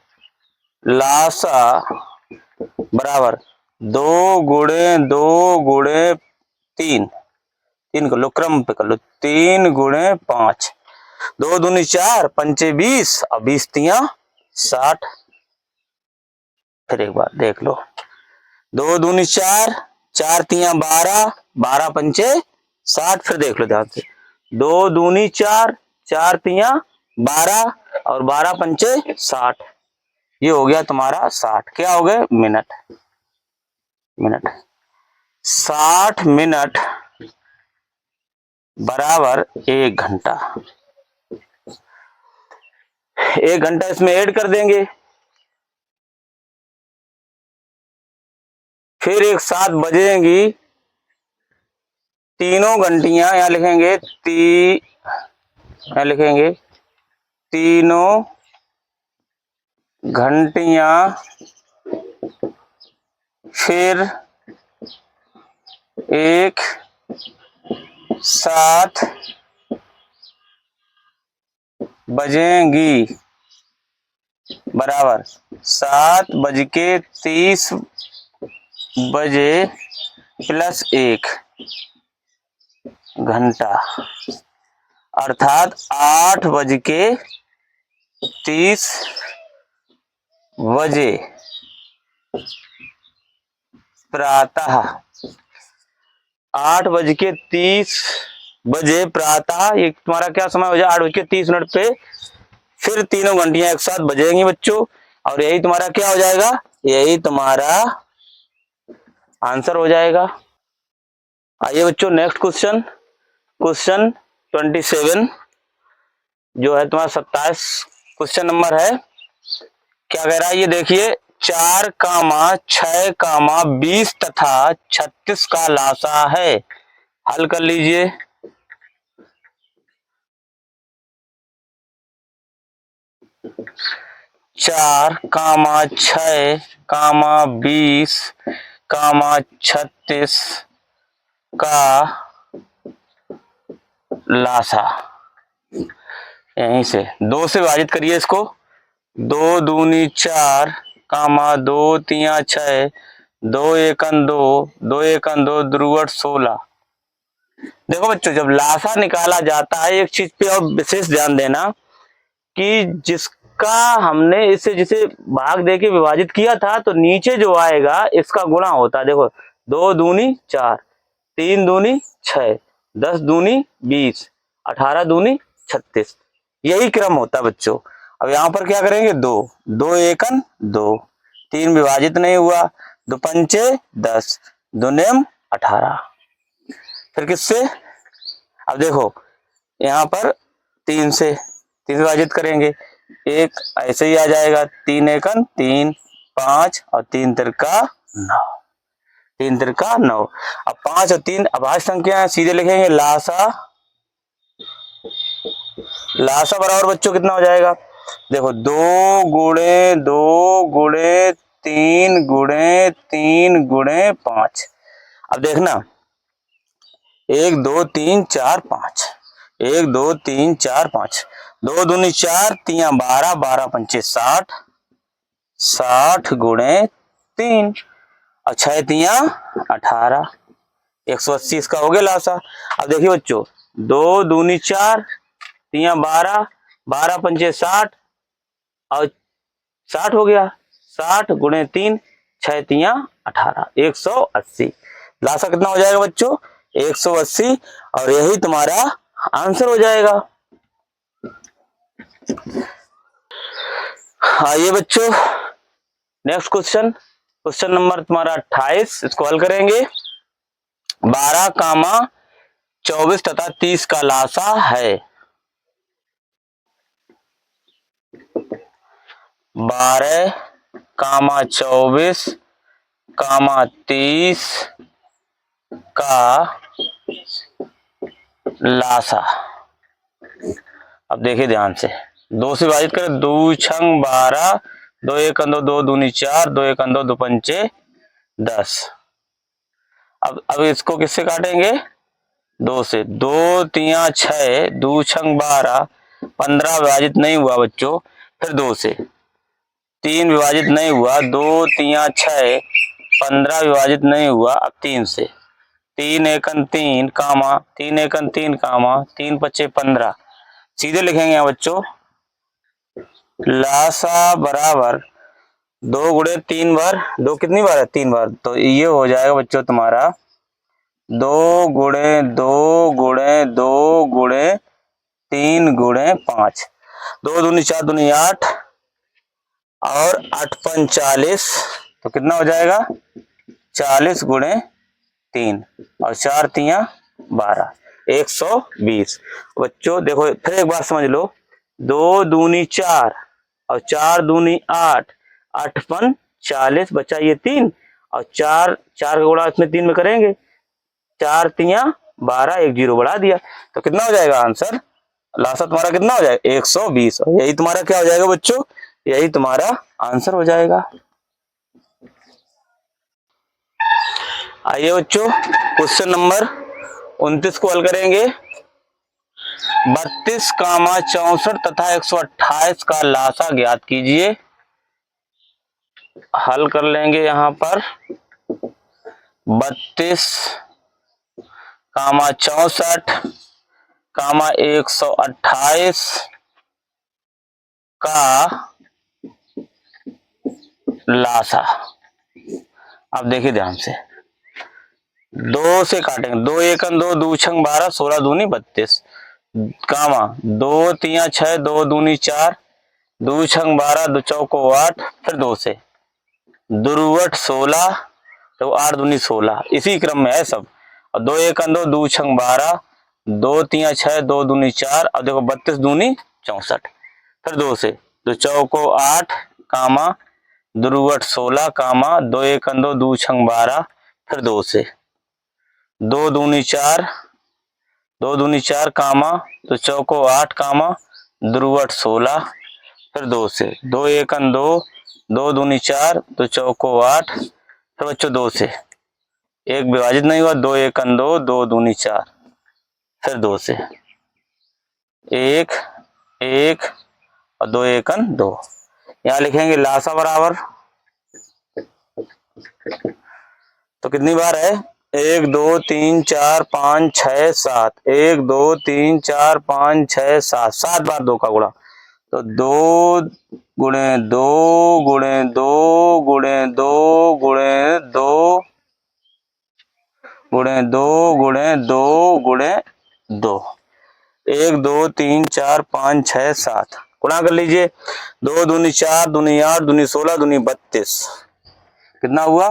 लासा बराबर 2 गुणे 2 गुणे 3 कर लो, क्रम पे कर लो, 3 गुणे 5, 2 दूनी 4, 5 20 और 20 तिया 60। फिर एक बार देख लो, 2 दूनी 4, 4 तिया 12, 12 पंचे 60। फिर देख लो ध्यान से, 2 दूनी 4, 4 तिया 12 और 12 पंचे 60, ये हो गया तुम्हारा 60। क्या हो गए मिनट। 60 मिनट बराबर 1 घंटा। 1 घंटा इसमें ऐड कर देंगे, फिर एक साथ बजेंगी तीनों घंटियां, यहां लिखेंगे तीनों घंटियां फिर एक साथ बजेंगी, बराबर 7:30 प्लस 1 घंटा, अर्थात 8:30 प्रातः 8:30 प्रातः, ये तुम्हारा क्या समय हो जाए 8:30 पे, फिर तीनों घंटियां एक साथ बजेंगी बच्चों, और यही तुम्हारा क्या हो जाएगा, यही तुम्हारा आंसर हो जाएगा। आइए बच्चों नेक्स्ट क्वेश्चन 27 जो है तुम्हारा 27 क्वेश्चन नंबर है। क्या कह रहा है ये देखिए, 4,6,20 तथा 36 का लासा है, हल कर लीजिए। चार कामा 6 कामा 20 कामा 36 का लासा, यहीं से 2 से विभाजित करिए इसको। 2 दूनी 4 कामा 2 तिया 6 2 एकन 2 2 एकन 2 दुर्वट 16। देखो बच्चों, जब लासा निकाला जाता है एक चीज पे और विशेष ध्यान देना कि जिसका हमने इसे जिसे भाग दे के विभाजित किया था तो नीचे जो आएगा इसका गुणा होता है। देखो 2 दूनी 4 3 दूनी 6 10 दूनी 20 18 दूनी 36, यही क्रम होता है बच्चों। अब यहाँ पर क्या करेंगे, 2 2 एकन 2 3 विभाजित नहीं हुआ, 2 पंचे 10 2 नेम 18। फिर किससे, अब देखो यहाँ पर 3 से 3 विभाजित करेंगे, एक ऐसे ही आ जाएगा, 3 एकन 3 5 और 3 तिरका 9, 3 तिरका 9। अब 5 और 3 अभाज्य संख्या है, सीधे लिखेंगे लासा। लासा बराबर बच्चों कितना हो जाएगा, देखो 2 गुणे 2 गुणे 3 गुणे 3 गुणे 5। अब देखना 1 2 3 4 5 1 2 3 4 5 2 दूनी 4 तिया 12 12 पंचे 60 60 गुणे 3 और 6 तिया 18 180 इसका हो गया लासा। अब देखिए बच्चों 2 दूनी 4 तिया 12 12 पंचे 60 और 60 हो गया, 60 गुणे 3 6 तिया 18 180। लासा कितना हो जाएगा बच्चों, 180, और यही तुम्हारा आंसर हो जाएगा। आइए बच्चों नेक्स्ट क्वेश्चन, क्वेश्चन नंबर तुम्हारा 28, इसको हल करेंगे। 12 कामा 24 तथा 30 का लासा है। 12 कामा 24 कामा 30 का लासा। अब देखिए ध्यान से, 2 से विभाजित करें, 2 छंग 12 2 एकन 2 2 दूनी 4 2 एकन 2 2 पंचे 10। अब इसको किससे काटेंगे, 2 से, 2 तिया 6 2 छंग 12 15 विभाजित नहीं हुआ बच्चों, फिर 2 से, 3 विभाजित नहीं हुआ, 2 तिया 6 15 विभाजित नहीं हुआ, अब 3 से, 3 एकन 3 कामा 3 एकन 3 कामा 3 पच्चे 15, सीधे लिखेंगे यहाँ बच्चों लासा बराबर 2 गुणे 3 बार, 2 कितनी बार है, 3 बार, तो ये हो जाएगा बच्चों तुम्हारा 2 गुणे 2 गुणे 2 गुणे 3 गुणे 5, 2 दूनी 4 दूनी 8 और 8 पंच 40, तो कितना हो जाएगा 40 गुणे 3 और 4 तिया 12 120। बच्चों देखो फिर एक बार समझ लो, 2 दूनी 4 और 4 दूनी 8 8 पन 40 बचा ये 3 और 4 4 का गुणा इसमें 3 में करेंगे, 4 तिया 12 एक 0 बढ़ा दिया, तो कितना हो जाएगा आंसर, लासा तुम्हारा कितना हो जाएगा 120, और यही तुम्हारा क्या हो जाएगा बच्चों, यही तुम्हारा आंसर हो जाएगा। आइए बच्चों क्वेश्चन नंबर 29 को हल करेंगे। 32 कामा 64 तथा 128 का लासा ज्ञात कीजिए। हल कर लेंगे यहां पर 32 कामा 64 कामा 128 का लासा। अब देखिए ध्यान से, 2 से काटेंगे, 2 एकन 2 2 छंग 12 16 दूनी 32 कामा 2 तिया 6 2 दूनी 4 2 छंग 12 2 चौको 8, फिर 2 से, दुर्वट 16 तो 8 दूनी 16, इसी क्रम में है सब, और 2 एकन 2 2 छंग 12 2 तिया 6 2 दूनी 4, अब देखो 32 दूनी 64, फिर 2 से, 2 चौको 8 कामा दुर्वट 16 कामा 2 एकन 2 2 छंग 12, फिर 2 से, 2 दूनी 4 2 दूनी 4 कामा 2 चौको 8 कामा दुर्वट 16, फिर 2 से, 2 एकन 2 2 दूनी 4 2 चौको 8, फिर बच्चों 2 से, एक विभाजित नहीं हुआ, 2 एकन 2 2 दूनी 4, फिर 2 से, एक एक और 2 एकन 2। यहाँ लिखेंगे लासा बराबर, तो कितनी बार है, 1 2 3 4 5 6 7, 1 2 3 4 5 6 7, 7 बार 2 का गुणा, तो 2 गुणे 2 गुणे 2 गुणे 2 गुणे 2 गुणे 2 गुणे 2 गुणे 2, 1 2 3 4 5 6 7, गुणा कर लीजिए, 2 दूनी 4 दूनी 8 दूनी 16 दूनी 32, कितना हुआ,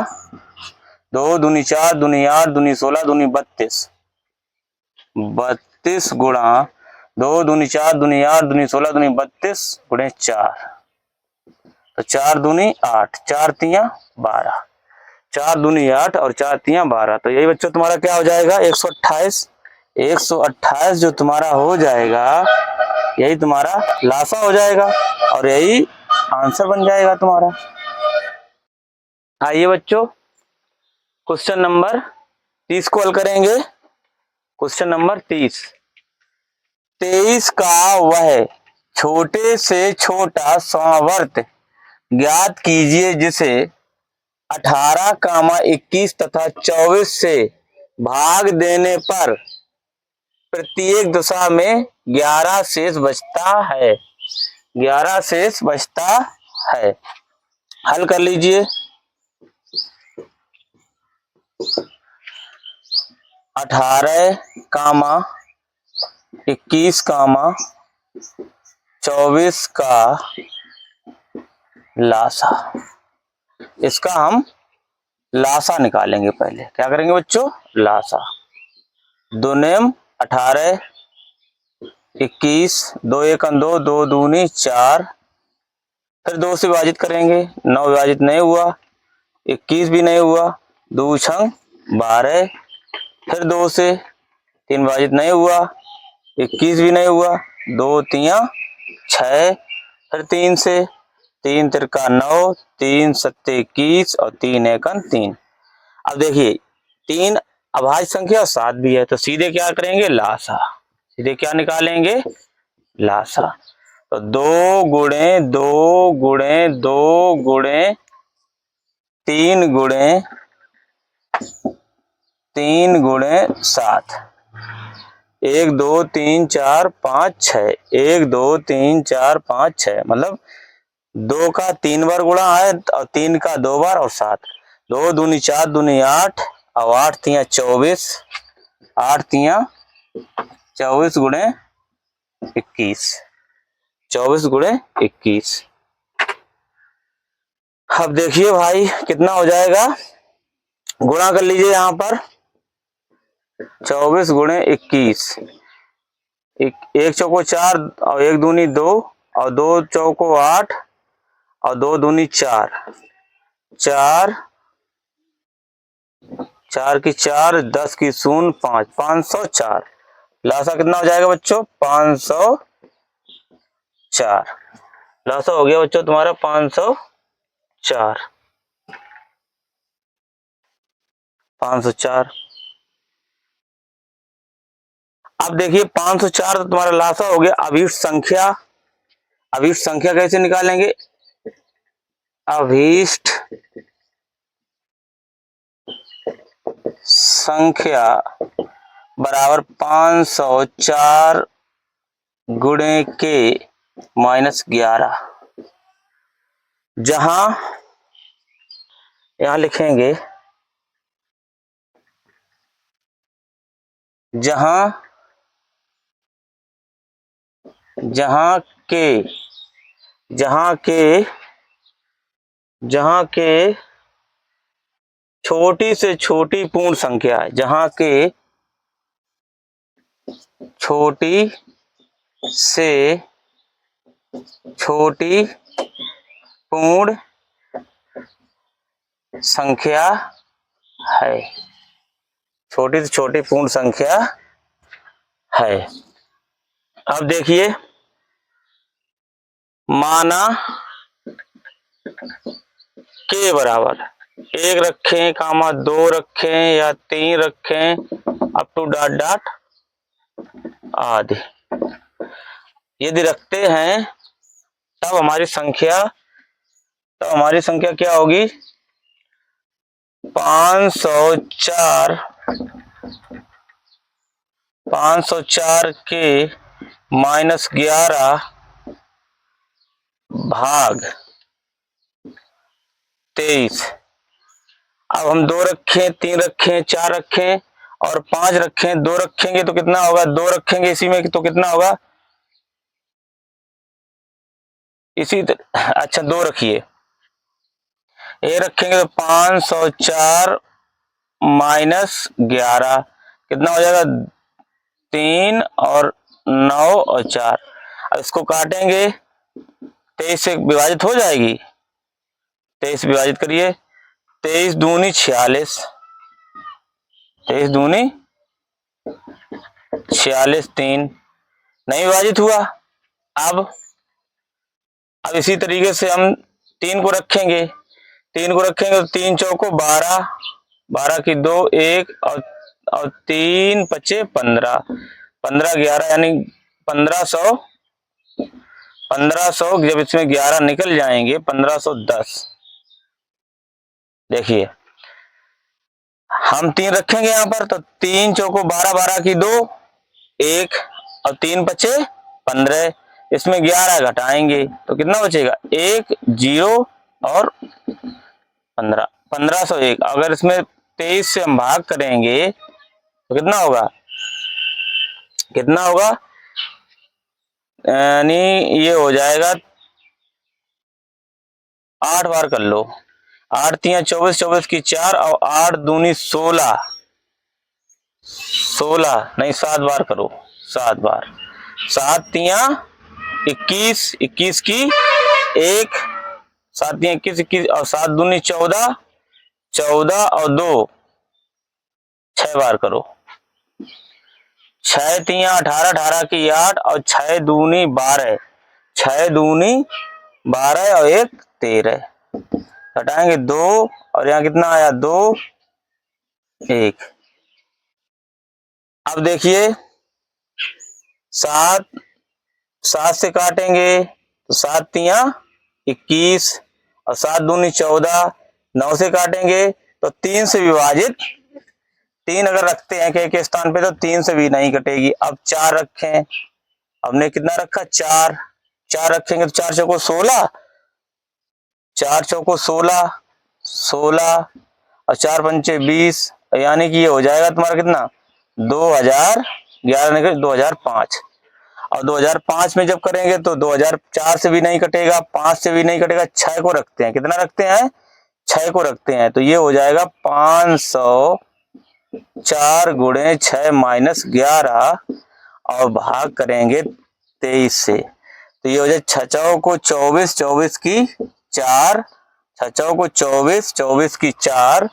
2 दूनी 4 दूनी 8 दूनी 16 दूनी 32, 32 गुणा 2 दूनी 4 दूनी 8 दूनी 16 दूनी 32 गुणे 4, तो 4 दूनी 8, 4 तिया 12, 4 दूनी 8 और 4 तिया 12, तो यही बच्चों तुम्हारा क्या हो जाएगा, 128। 128 जो तुम्हारा हो जाएगा, यही तुम्हारा लासा हो जाएगा और यही आंसर बन जाएगा तुम्हारा। आइए बच्चों क्वेश्चन नंबर 30 को हल करेंगे। क्वेश्चन नंबर 30, 23 का वह छोटे से छोटा समवर्त ज्ञात कीजिए जिसे 18, 21 तथा 24 से भाग देने पर प्रत्येक दशा में 11 शेष बचता है। 11 शेष बचता है, हल कर लीजिए। 18, 21, 24 का लासा, इसका हम लासा निकालेंगे। पहले क्या करेंगे बच्चों, लासा। 2 नेम 18, 21, 2 एकम 2, 2 दूनी 4, फिर 2 से विभाजित करेंगे, 9 विभाजित नहीं हुआ, 21 भी नहीं हुआ, 2 छंग 12, फिर 2 से 3 विभाजित नहीं हुआ, 21 भी नहीं हुआ, 2 तिया 6, फिर 3 से, 3 तिरका 9, 3 सत्ते 21 और 3 एकन 3। अब देखिए 3 अभाज्य संख्या और 7 भी है, तो सीधे क्या करेंगे, लासा। सीधे क्या निकालेंगे, लासा। तो 2 गुणे 2 गुणे 2 गुणे 3 गुणे 3 गुणे 7, 1 2 3 4 5 6, 1 2 3 4 5 6, मतलब 2 का 3 बार गुणा है और 3 का 2 बार और 7, 2 दूनी 4 दूनी 8 और 8 तिया 24, 8 तिया 24 गुणे 21, 24 गुणे 21। अब देखिए भाई कितना हो जाएगा, गुणा कर लीजिए यहाँ पर, 24 गुणे 21, 1 चौको 4 और 1 दूनी 2 और 2 चौको 8 और 2 दूनी 4, 4 4 की 4, 10 की 0 5, 504। लासा कितना हो जाएगा बच्चों, 504। लासा हो गया बच्चों तुम्हारा 504, 504। अब देखिए 504 तो तुम्हारा लासा हो गया। अभीष्ट संख्या, अभीष्ट संख्या कैसे निकालेंगे, अभीष्ट संख्या बराबर 504 गुणे के -11, जहां यहां लिखेंगे, जहां जहां के जहां के जहां के छोटी से छोटी पूर्ण संख्या है, जहां के छोटी से छोटी पूर्ण संख्या है, छोटी से छोटी पूर्ण संख्या है। अब देखिए, माना के बराबर 1 रखें, 2 रखें या 3 रखें, अप टू डॉट डॉट आदि। यदि रखते हैं तब हमारी संख्या क्या होगी? 504 के -11 भाग 23। अब हम 2 रखें, 3 रखें, 4 रखें और 5 रखें, 2 रखेंगे तो कितना होगा? 2 रखेंगे इसी में तो कितना होगा? अच्छा 2 रखिए, ये रखेंगे तो 504 -11 कितना हो जाएगा? 3 और 9 और 4। अब इसको काटेंगे, 23 से विभाजित हो जाएगी। 23 विभाजित करिए, 23 दूनी 46, 23 दूनी 46, 3 नहीं विभाजित हुआ। अब इसी तरीके से हम 3 को रखेंगे, 3 को रखेंगे तो 3 चौको 12, 12 की 2 1 और 3 पचे 15, 15 11 यानी 1500, 1500 जब इसमें 11 निकल जाएंगे 1510। देखिए हम 3 रखेंगे यहाँ पर तो 3 चौको 12, 12 की 2 1 और 3 बचे 15, इसमें 11 घटाएंगे तो कितना बचेगा? 1 0 और 15, 1501। अगर इसमें 23 से हम भाग करेंगे तो कितना होगा? यानी ये हो जाएगा 8 बार कर लो, 8 तिया 24, 24 की 4 और 8 दूनी 16, 16 नहीं 7 बार करो, 7 बार, 7 तिया 21, 21 की 1, 7 तिया 21, 21 और 7 दूनी 14, 14 और 2 6 बार करो, 6 तिया 18, 18 की 8 और 6 दूनी 12, 6 दूनी 12 और 1 13, घटाएंगे 2 और यहाँ कितना आया? 2 1। अब देखिए 7 7 से काटेंगे तो 7 तिया 21 और 7 दूनी 14, 9 से काटेंगे तो 3 से विभाजित, 3 अगर रखते हैं के स्थान पे तो 3 से भी नहीं कटेगी। अब 4 रखें, हमने कितना रखा? 4, 4 रखेंगे तो 4 चौको 16, 4 चौको 16, 16 और 4 पंचे 20, यानी कि ये हो जाएगा तुम्हारा कितना? 2011 निकल 2005। और 2005 में जब करेंगे तो 2004 से भी नहीं कटेगा, 5 से भी नहीं कटेगा, 6 को रखते हैं। कितना रखते हैं? 6 को रखते हैं तो ये हो जाएगा 504 गुणे 6 -11 और भाग करेंगे 23 से तो ये हो जाए 6 चौको 24, 24 की 4, 6 चौको 24, 24 की 4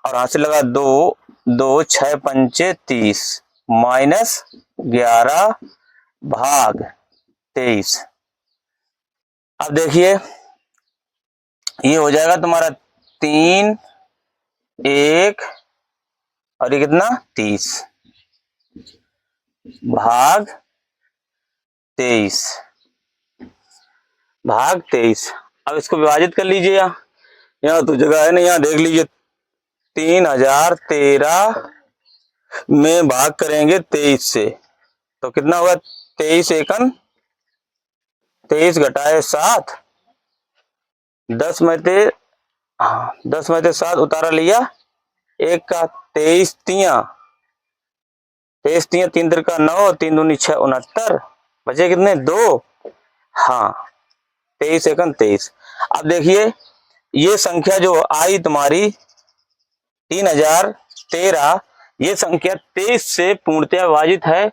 और हाथ से लगा 2, 2 6 पंचे 30 -11 भाग 23। अब देखिए ये हो जाएगा तुम्हारा 3 1 और ये कितना? 30 भाग 23, भाग 23। अब इसको विभाजित कर लीजिए, यहाँ तो जगह है नहीं, यहाँ देख लीजिए 3013 में भाग करेंगे 23 से तो कितना होगा? 23 एकन 23 घटाए 7, 10 में से 7 उतारा लिया 1 का, 23 तिया 3 तिरका 9, 3 दूनी 6 69, बचे कितने? 2। हाँ 23 एकन 23। अब देखिए ये संख्या जो आई तुम्हारी 3013, ये संख्या 23 से पूर्णतया विभाजित है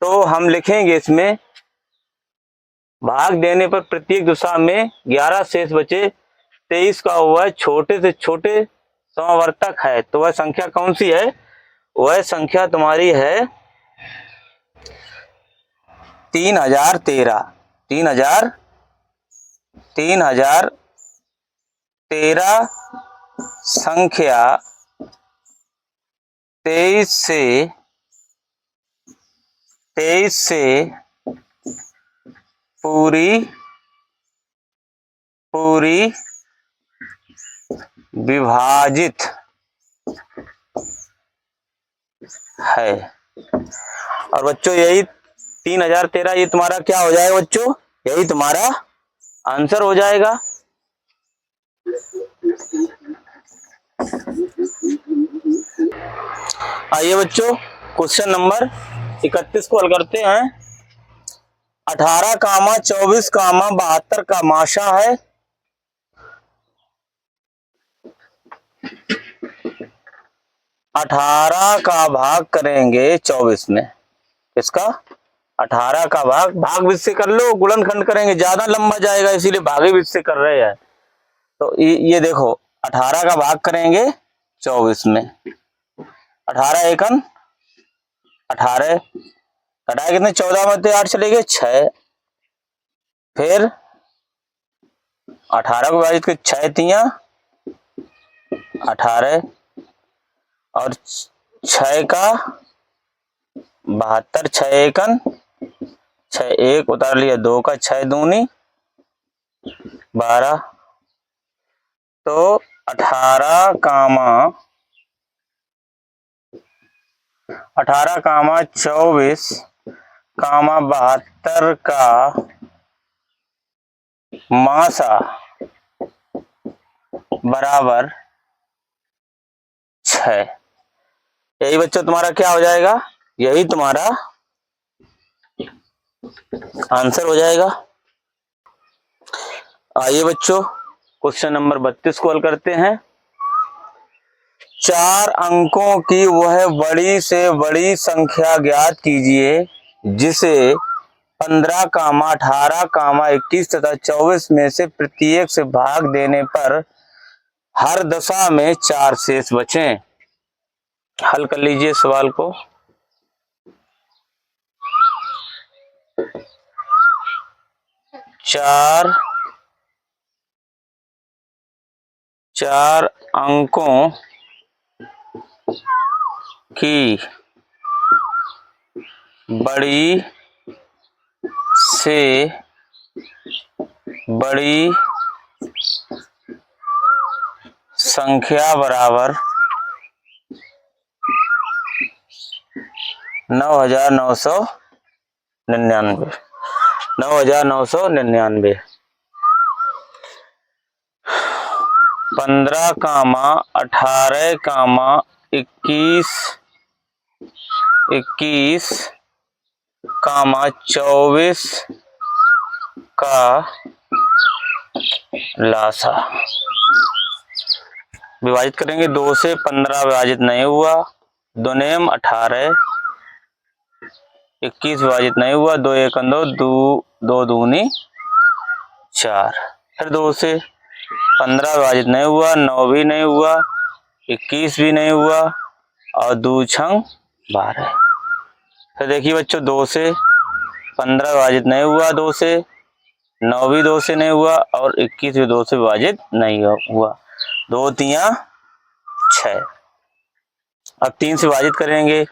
तो हम लिखेंगे इसमें भाग देने पर प्रत्येक दिशा में 11 शेष बचे, 23 का वह छोटे से छोटे समवर्तक है तो वह संख्या कौन सी है? वह संख्या तुम्हारी है 3013। 3013 संख्या 23 से पूरी विभाजित है। और बच्चों यही 3013 ये तुम्हारा क्या हो जाएगा बच्चों, यही तुम्हारा आंसर हो जाएगा। आइए बच्चों क्वेश्चन नंबर 31 को हल करते हैं। 18, 24, 72 का माशा है। 18 का भाग करेंगे 24 में, इसका 18 का भाग बीच से कर लो, गुणनखंड करेंगे ज्यादा लंबा जाएगा इसीलिए भागे बीच से कर रहे हैं। तो ये देखो 18 का भाग करेंगे 24 में, 18 एकन 18 घटाए कितने 14 में से 8 चले गए 6, फिर 18 को विभाजित कर 6 तिया 18 और 6 का 72, 6 एकन 6 एक उतार लिया 2 का 6 दूनी 12। तो 18 कामा 24 कामा 72 का मासा बराबर 6। यही बच्चों तुम्हारा क्या हो जाएगा, यही तुम्हारा आंसर हो जाएगा। आइए बच्चों क्वेश्चन नंबर 32 को हल करते हैं। 4 अंकों की वह बड़ी से बड़ी संख्या ज्ञात कीजिए जिसे 15, 18, 21 तथा 24 में से प्रत्येक से भाग देने पर हर दशा में 4 शेष बचें। हल कर लीजिए सवाल को। चार अंकों की बड़ी से बड़ी संख्या बराबर 9999। 9999। 15, 18, 21, 24 का लासा विभाजित करेंगे 2 से। 15 विभाजित नहीं हुआ, 2 नेम 18, 21 विभाजित नहीं हुआ, 2 एकम 2, 2 दूनी 4, फिर 2 से। 15 विभाजित नहीं हुआ, 9 भी नहीं हुआ, 21 भी नहीं हुआ और 2 छंग 12। फिर देखिए बच्चों 2 से 15 विभाजित नहीं हुआ, 2 से 9 भी 2 से नहीं हुआ और 21 भी 2 से विभाजित नहीं हुआ, 2 तिया 6। अब 3 से विभाजित करेंगे,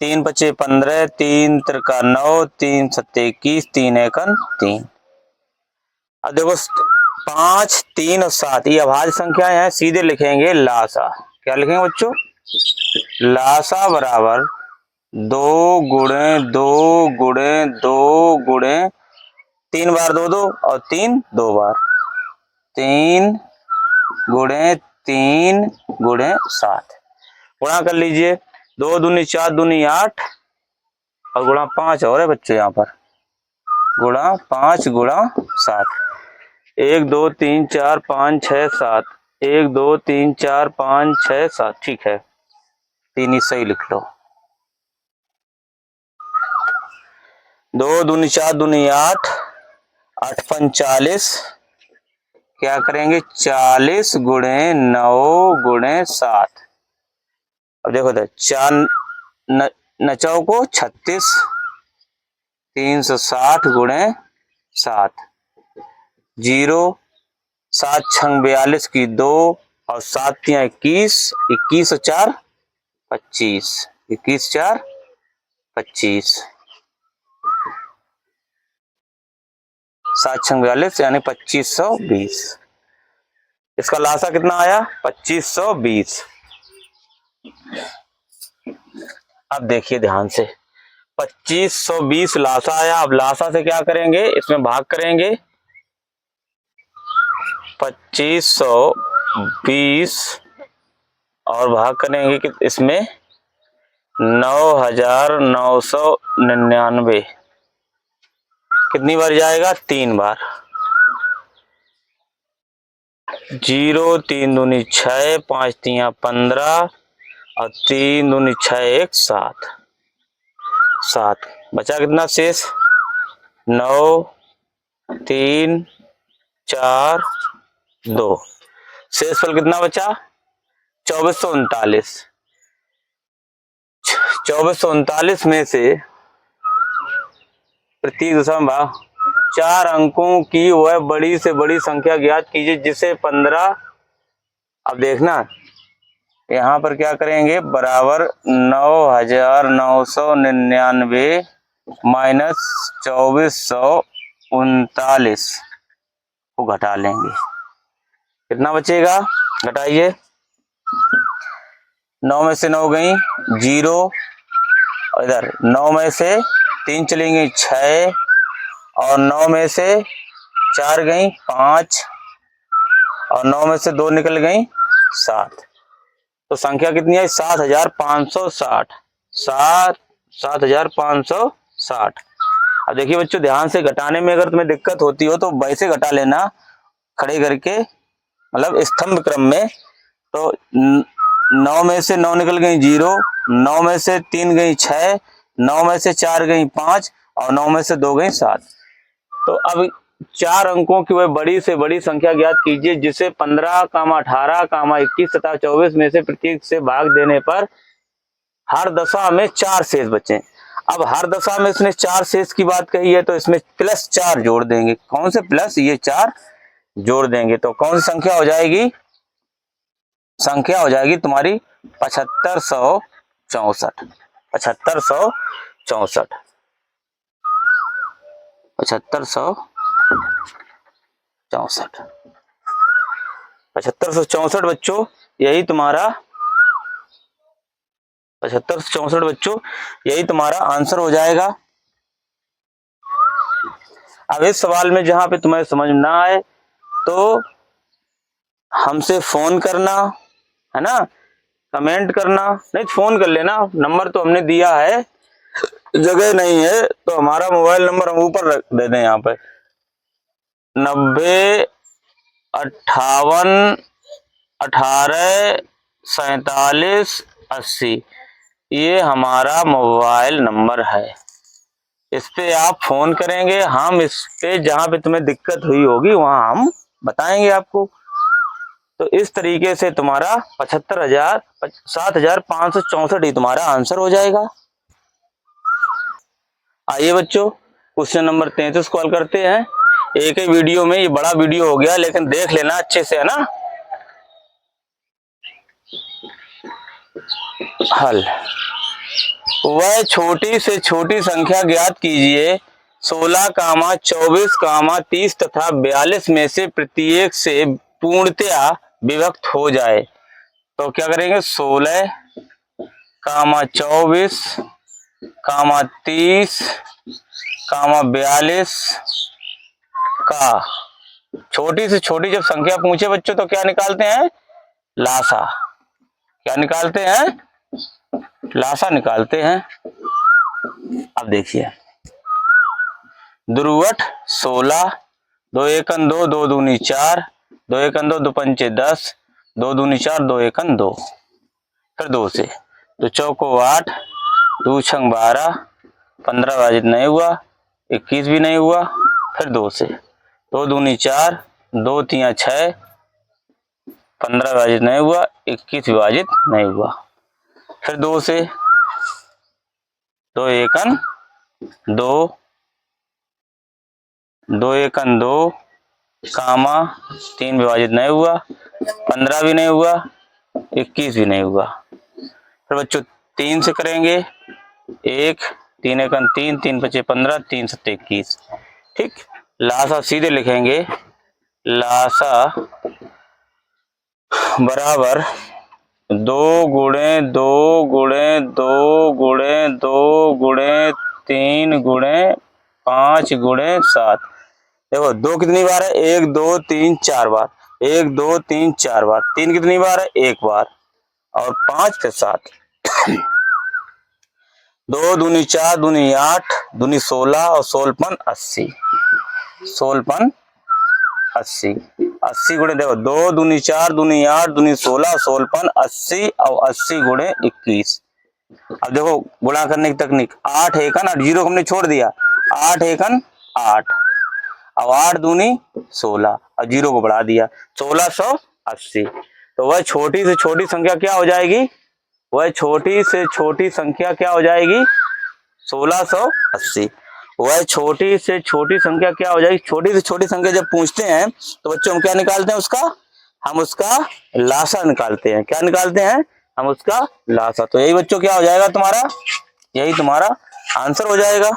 3 पचे 15, 3 त्रिका 9, 3 सत्ते 21, 3 एकन 3। अब देखो 5, 3 और 7 ये अभाज्य संख्याएं हैं, सीधे लिखेंगे लासा। क्या लिखेंगे बच्चों, लासा बराबर 2 गुणे 2 गुणे 2 गुणे 3 बार 2 2 और 3 2 बार 3 गुणे 3 गुणे 7। गुणा कर लीजिए, 2 दूनी 4 दूनी 8 और गुणा 5 और है बच्चों यहाँ पर, गुणा 5 गुणा 7। 1 2 3 4 5 6 7, 1 2 3 4 5 6 7, ठीक है 3 ही सही लिख लो। 2 दूनी 4 दूनी 8, 8 5 40, क्या करेंगे 40 गुणे 9 गुणे 7। अब देखो तो 4 9 को 36, 360 गुणे 7, 0 7 छंग 42 की 2 और 7 तिया 21, 21 और 4 25, 21 4 25। 7 छंग 42 यानी 2520। इसका लासा कितना आया? 2520। अब देखिए ध्यान से, 2520 लासा आया। अब लासा से क्या करेंगे? इसमें भाग करेंगे। 2520 और भाग करेंगे कि इसमें 9999। कितनी बार जाएगा? 3 बार। 0 3 दूनी 6, 5 तिया 15 और 3 दूनी 6 1 7। 7 बचा कितना शेष? 9 3 4 2। शेषफल कितना बचा? 2439। 2439 में से प्रत्येक दशा में भाग 4 अंकों की वह बड़ी से बड़ी संख्या ज्ञात कीजिए जिसे 15। अब देखना यहाँ पर क्या करेंगे? बराबर 9999 माइनस 2439 को घटा लेंगे। कितना बचेगा? घटाइए। 9 में से 9 गई 0, और इधर 9 में से 3 चलेंगे 6, और 9 में से 4 गई 5, और 9 में से 2 निकल गई 7। तो संख्या कितनी है? 7560। 7560। अब देखिए बच्चों, ध्यान से घटाने में अगर तुम्हें दिक्कत होती हो तो वैसे घटा लेना, खड़े करके, मतलब स्तंभ क्रम में। तो 9 में से 9 निकल गई 0, 9 में से 3 गई 6, 9 में से 4 गई 5, और 9 में से 2 गई 7। तो अब 4 अंकों की वह बड़ी से बड़ी संख्या ज्ञात कीजिए जिसे 15, 18, 21 तथा 24 में से प्रत्येक से भाग देने पर हर दशा में 4 शेष बचे। अब हर दशा में इसने 4 शेष की बात कही है तो इसमें +4 जोड़ देंगे। कौन से प्लस? ये 4 जोड़ देंगे तो कौन सी संख्या हो जाएगी? संख्या हो जाएगी तुम्हारी 7564। 7564। 7564। 7564 बच्चों, यही तुम्हारा 7564 बच्चों, यही तुम्हारा आंसर हो जाएगा। अब इस सवाल में जहां पे तुम्हें समझ ना आए तो हमसे फोन करना, है ना, कमेंट करना, नहीं फोन कर लेना। नंबर तो हमने दिया है, जगह नहीं है तो हमारा मोबाइल नंबर हम ऊपर रख देते हैं यहाँ पे, 90 58 18 47 80। ये हमारा मोबाइल नंबर है। इस पे आप फोन करेंगे, हम इस पे जहां पे तुम्हें दिक्कत हुई होगी वहां हम बताएंगे आपको। तो इस तरीके से तुम्हारा 7564 ही तुम्हारा आंसर हो जाएगा। आइए बच्चों, क्वेश्चन नंबर 33 कॉल करते हैं। एक ही वीडियो में, ये बड़ा वीडियो हो गया लेकिन देख लेना अच्छे से, है ना। हल, वह छोटी से छोटी संख्या ज्ञात कीजिए 16, 24, 30 तथा 42 में से प्रत्येक से पूर्णतया विभक्त हो जाए। तो क्या करेंगे? 16, 24, 30, 42 का छोटी से छोटी जब संख्या पूछे बच्चों तो क्या निकालते हैं? लासा। क्या निकालते हैं? लासा निकालते हैं। अब देखिए, दुर्वट 16, 2 एकन 2, 2 दूनी 4, 2 एकन 2, 2 पंचे 10, 2 दूनी 4, 2 एकन 2। फिर 2 से, तो चौको 8, 2 छंग 12, 15 विभाजित नहीं हुआ, 21 भी नहीं हुआ। फिर 2 से, 2 दूनी 4, 2 तिया 6, 15 विभाजित नहीं हुआ, 21 विभाजित नहीं हुआ। फिर 2 से, 2 एकन 2, 2 एकन 2, 3 विभाजित नहीं हुआ, 15 भी नहीं हुआ, 21 भी नहीं हुआ। फिर बच्चों 3 से करेंगे, 1, 3 एकन 3, 3 पचे 15, 3 सत्ते 21। ठीक, लासा सीधे लिखेंगे, लासा बराबर 2 गुणे 2 गुणे 2 गुणे 2 गुणे 3 गुणे 5 गुणे 7। देखो 2 कितनी बार है, 1 2 3 4 बार, 1 2 3 4 बार, 3 कितनी बार है, 1 बार, और 5 फिर 7। 2 दूनी 4 दूनी 8 दूनी 16 और 16 80, 16 80, 80 गुणे देखो 2 दूनी 4 दूनी 8 दूनी 16 16 80 और 80 गुणे 21। अब देखो गुणा करने की तकनीक, 8 एकन 8, जीरो हमने छोड़ दिया, 8 एकन 8, अब 8 दूनी 16 और जीरो को बढ़ा दिया, 1680। तो वह छोटी से छोटी संख्या क्या हो जाएगी, वह छोटी से छोटी संख्या क्या हो जाएगी, 1680। वह छोटी से छोटी संख्या क्या हो जाएगी, छोटी से छोटी संख्या जब पूछते हैं तो बच्चों हम क्या निकालते हैं उसका, हम उसका लासा निकालते हैं। क्या निकालते हैं, हम उसका लासा। तो यही बच्चों क्या हो जाएगा तुम्हारा, यही तुम्हारा आंसर हो जाएगा।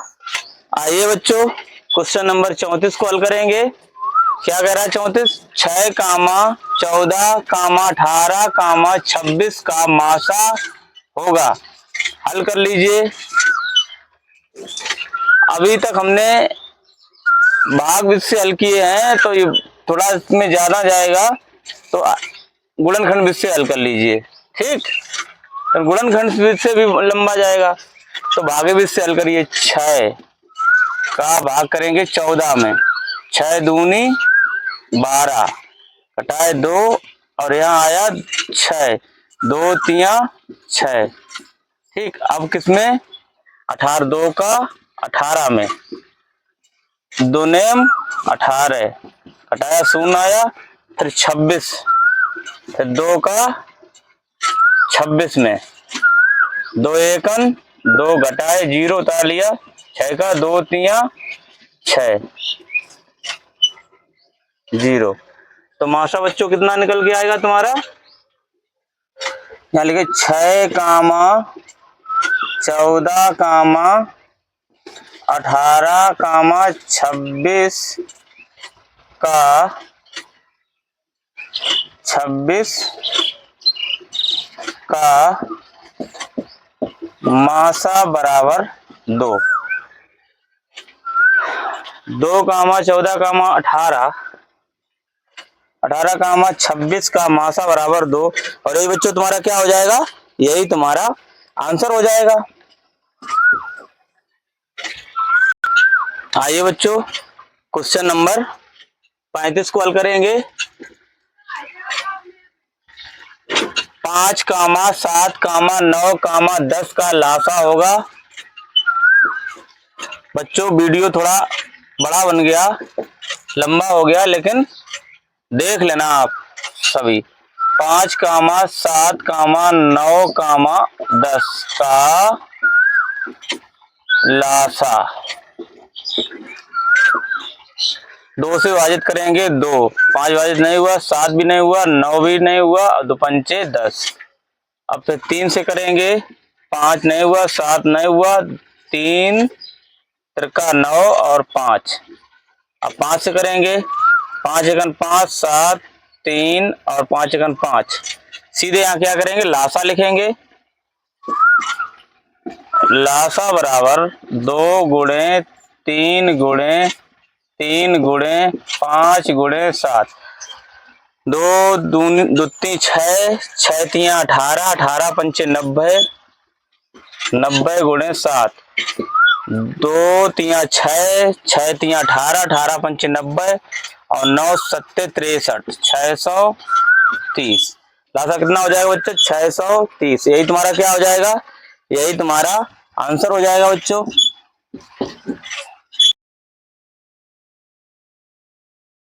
आइए बच्चों क्वेश्चन नंबर 34 को हल करेंगे। क्या कह रहा है 34, 6, 14, 18, 26 का मासा होगा। हल कर लीजिए। अभी तक हमने भाग विधि से हल किए हैं तो ये थोड़ा इसमें ज्यादा जाएगा, तो गुणनखंड विधि से हल कर लीजिए। ठीक, तो गुणनखंड विधि से भी लंबा जाएगा, तो भाग विधि से हल करिए। 6 का भाग करेंगे 14 में, 6 दूनी 12, घटाए 2 और यहाँ आया 6, 2 तिया 6। ठीक, अब किसमें, 18 2 का 18 में, 2 नेम 18, घटाया 0 आया, फिर 26, फिर 2 का 26 में, 2 एकन 2 घटाए 0 उतार लिया, 6 का 2 तिया 6 0। तो मासा बच्चों कितना निकल के आएगा तुम्हारा, यहाँ लिखे 6, 14, 18, 26 का मासा बराबर 2, 2, 14, 18, 18, 26 का मासा बराबर 2। और यही बच्चों तुम्हारा क्या हो जाएगा, यही तुम्हारा आंसर हो जाएगा। आइए बच्चों क्वेश्चन नंबर 35 को हल करेंगे। 5, 7, 9, 10 का लासा होगा। बच्चों वीडियो थोड़ा बड़ा बन गया, लंबा हो गया, लेकिन देख लेना आप सभी। 5, 7, 9, 10 का लासा 2 से विभाजित करेंगे, 2, 5 विभाजित नहीं हुआ, 7 भी नहीं हुआ, 9 भी नहीं हुआ, और 2 पंचे 10। अब फिर 3 से करेंगे, 5 नहीं हुआ, 7 नहीं हुआ, 3 त्रिका 9 और 5। अब 5 से करेंगे, 5 एकन 5, 7, 3 और 5 एकन 5। सीधे यहाँ क्या करेंगे, लासा लिखेंगे। लासा बराबर 2 गुणे 3 गुणे 3 गुणे 5 गुणे 7, 2 दूती 6, 6 तिया 18, 18 पंचे 90, 90 गुणे 7, 2 तिया 6, 6 तिया 18, 18 पंचे 90 और 9 सत्ते 63, 630। लासा कितना हो जाएगा बच्चों, 630। यही तुम्हारा क्या हो जाएगा, यही तुम्हारा आंसर हो जाएगा बच्चों।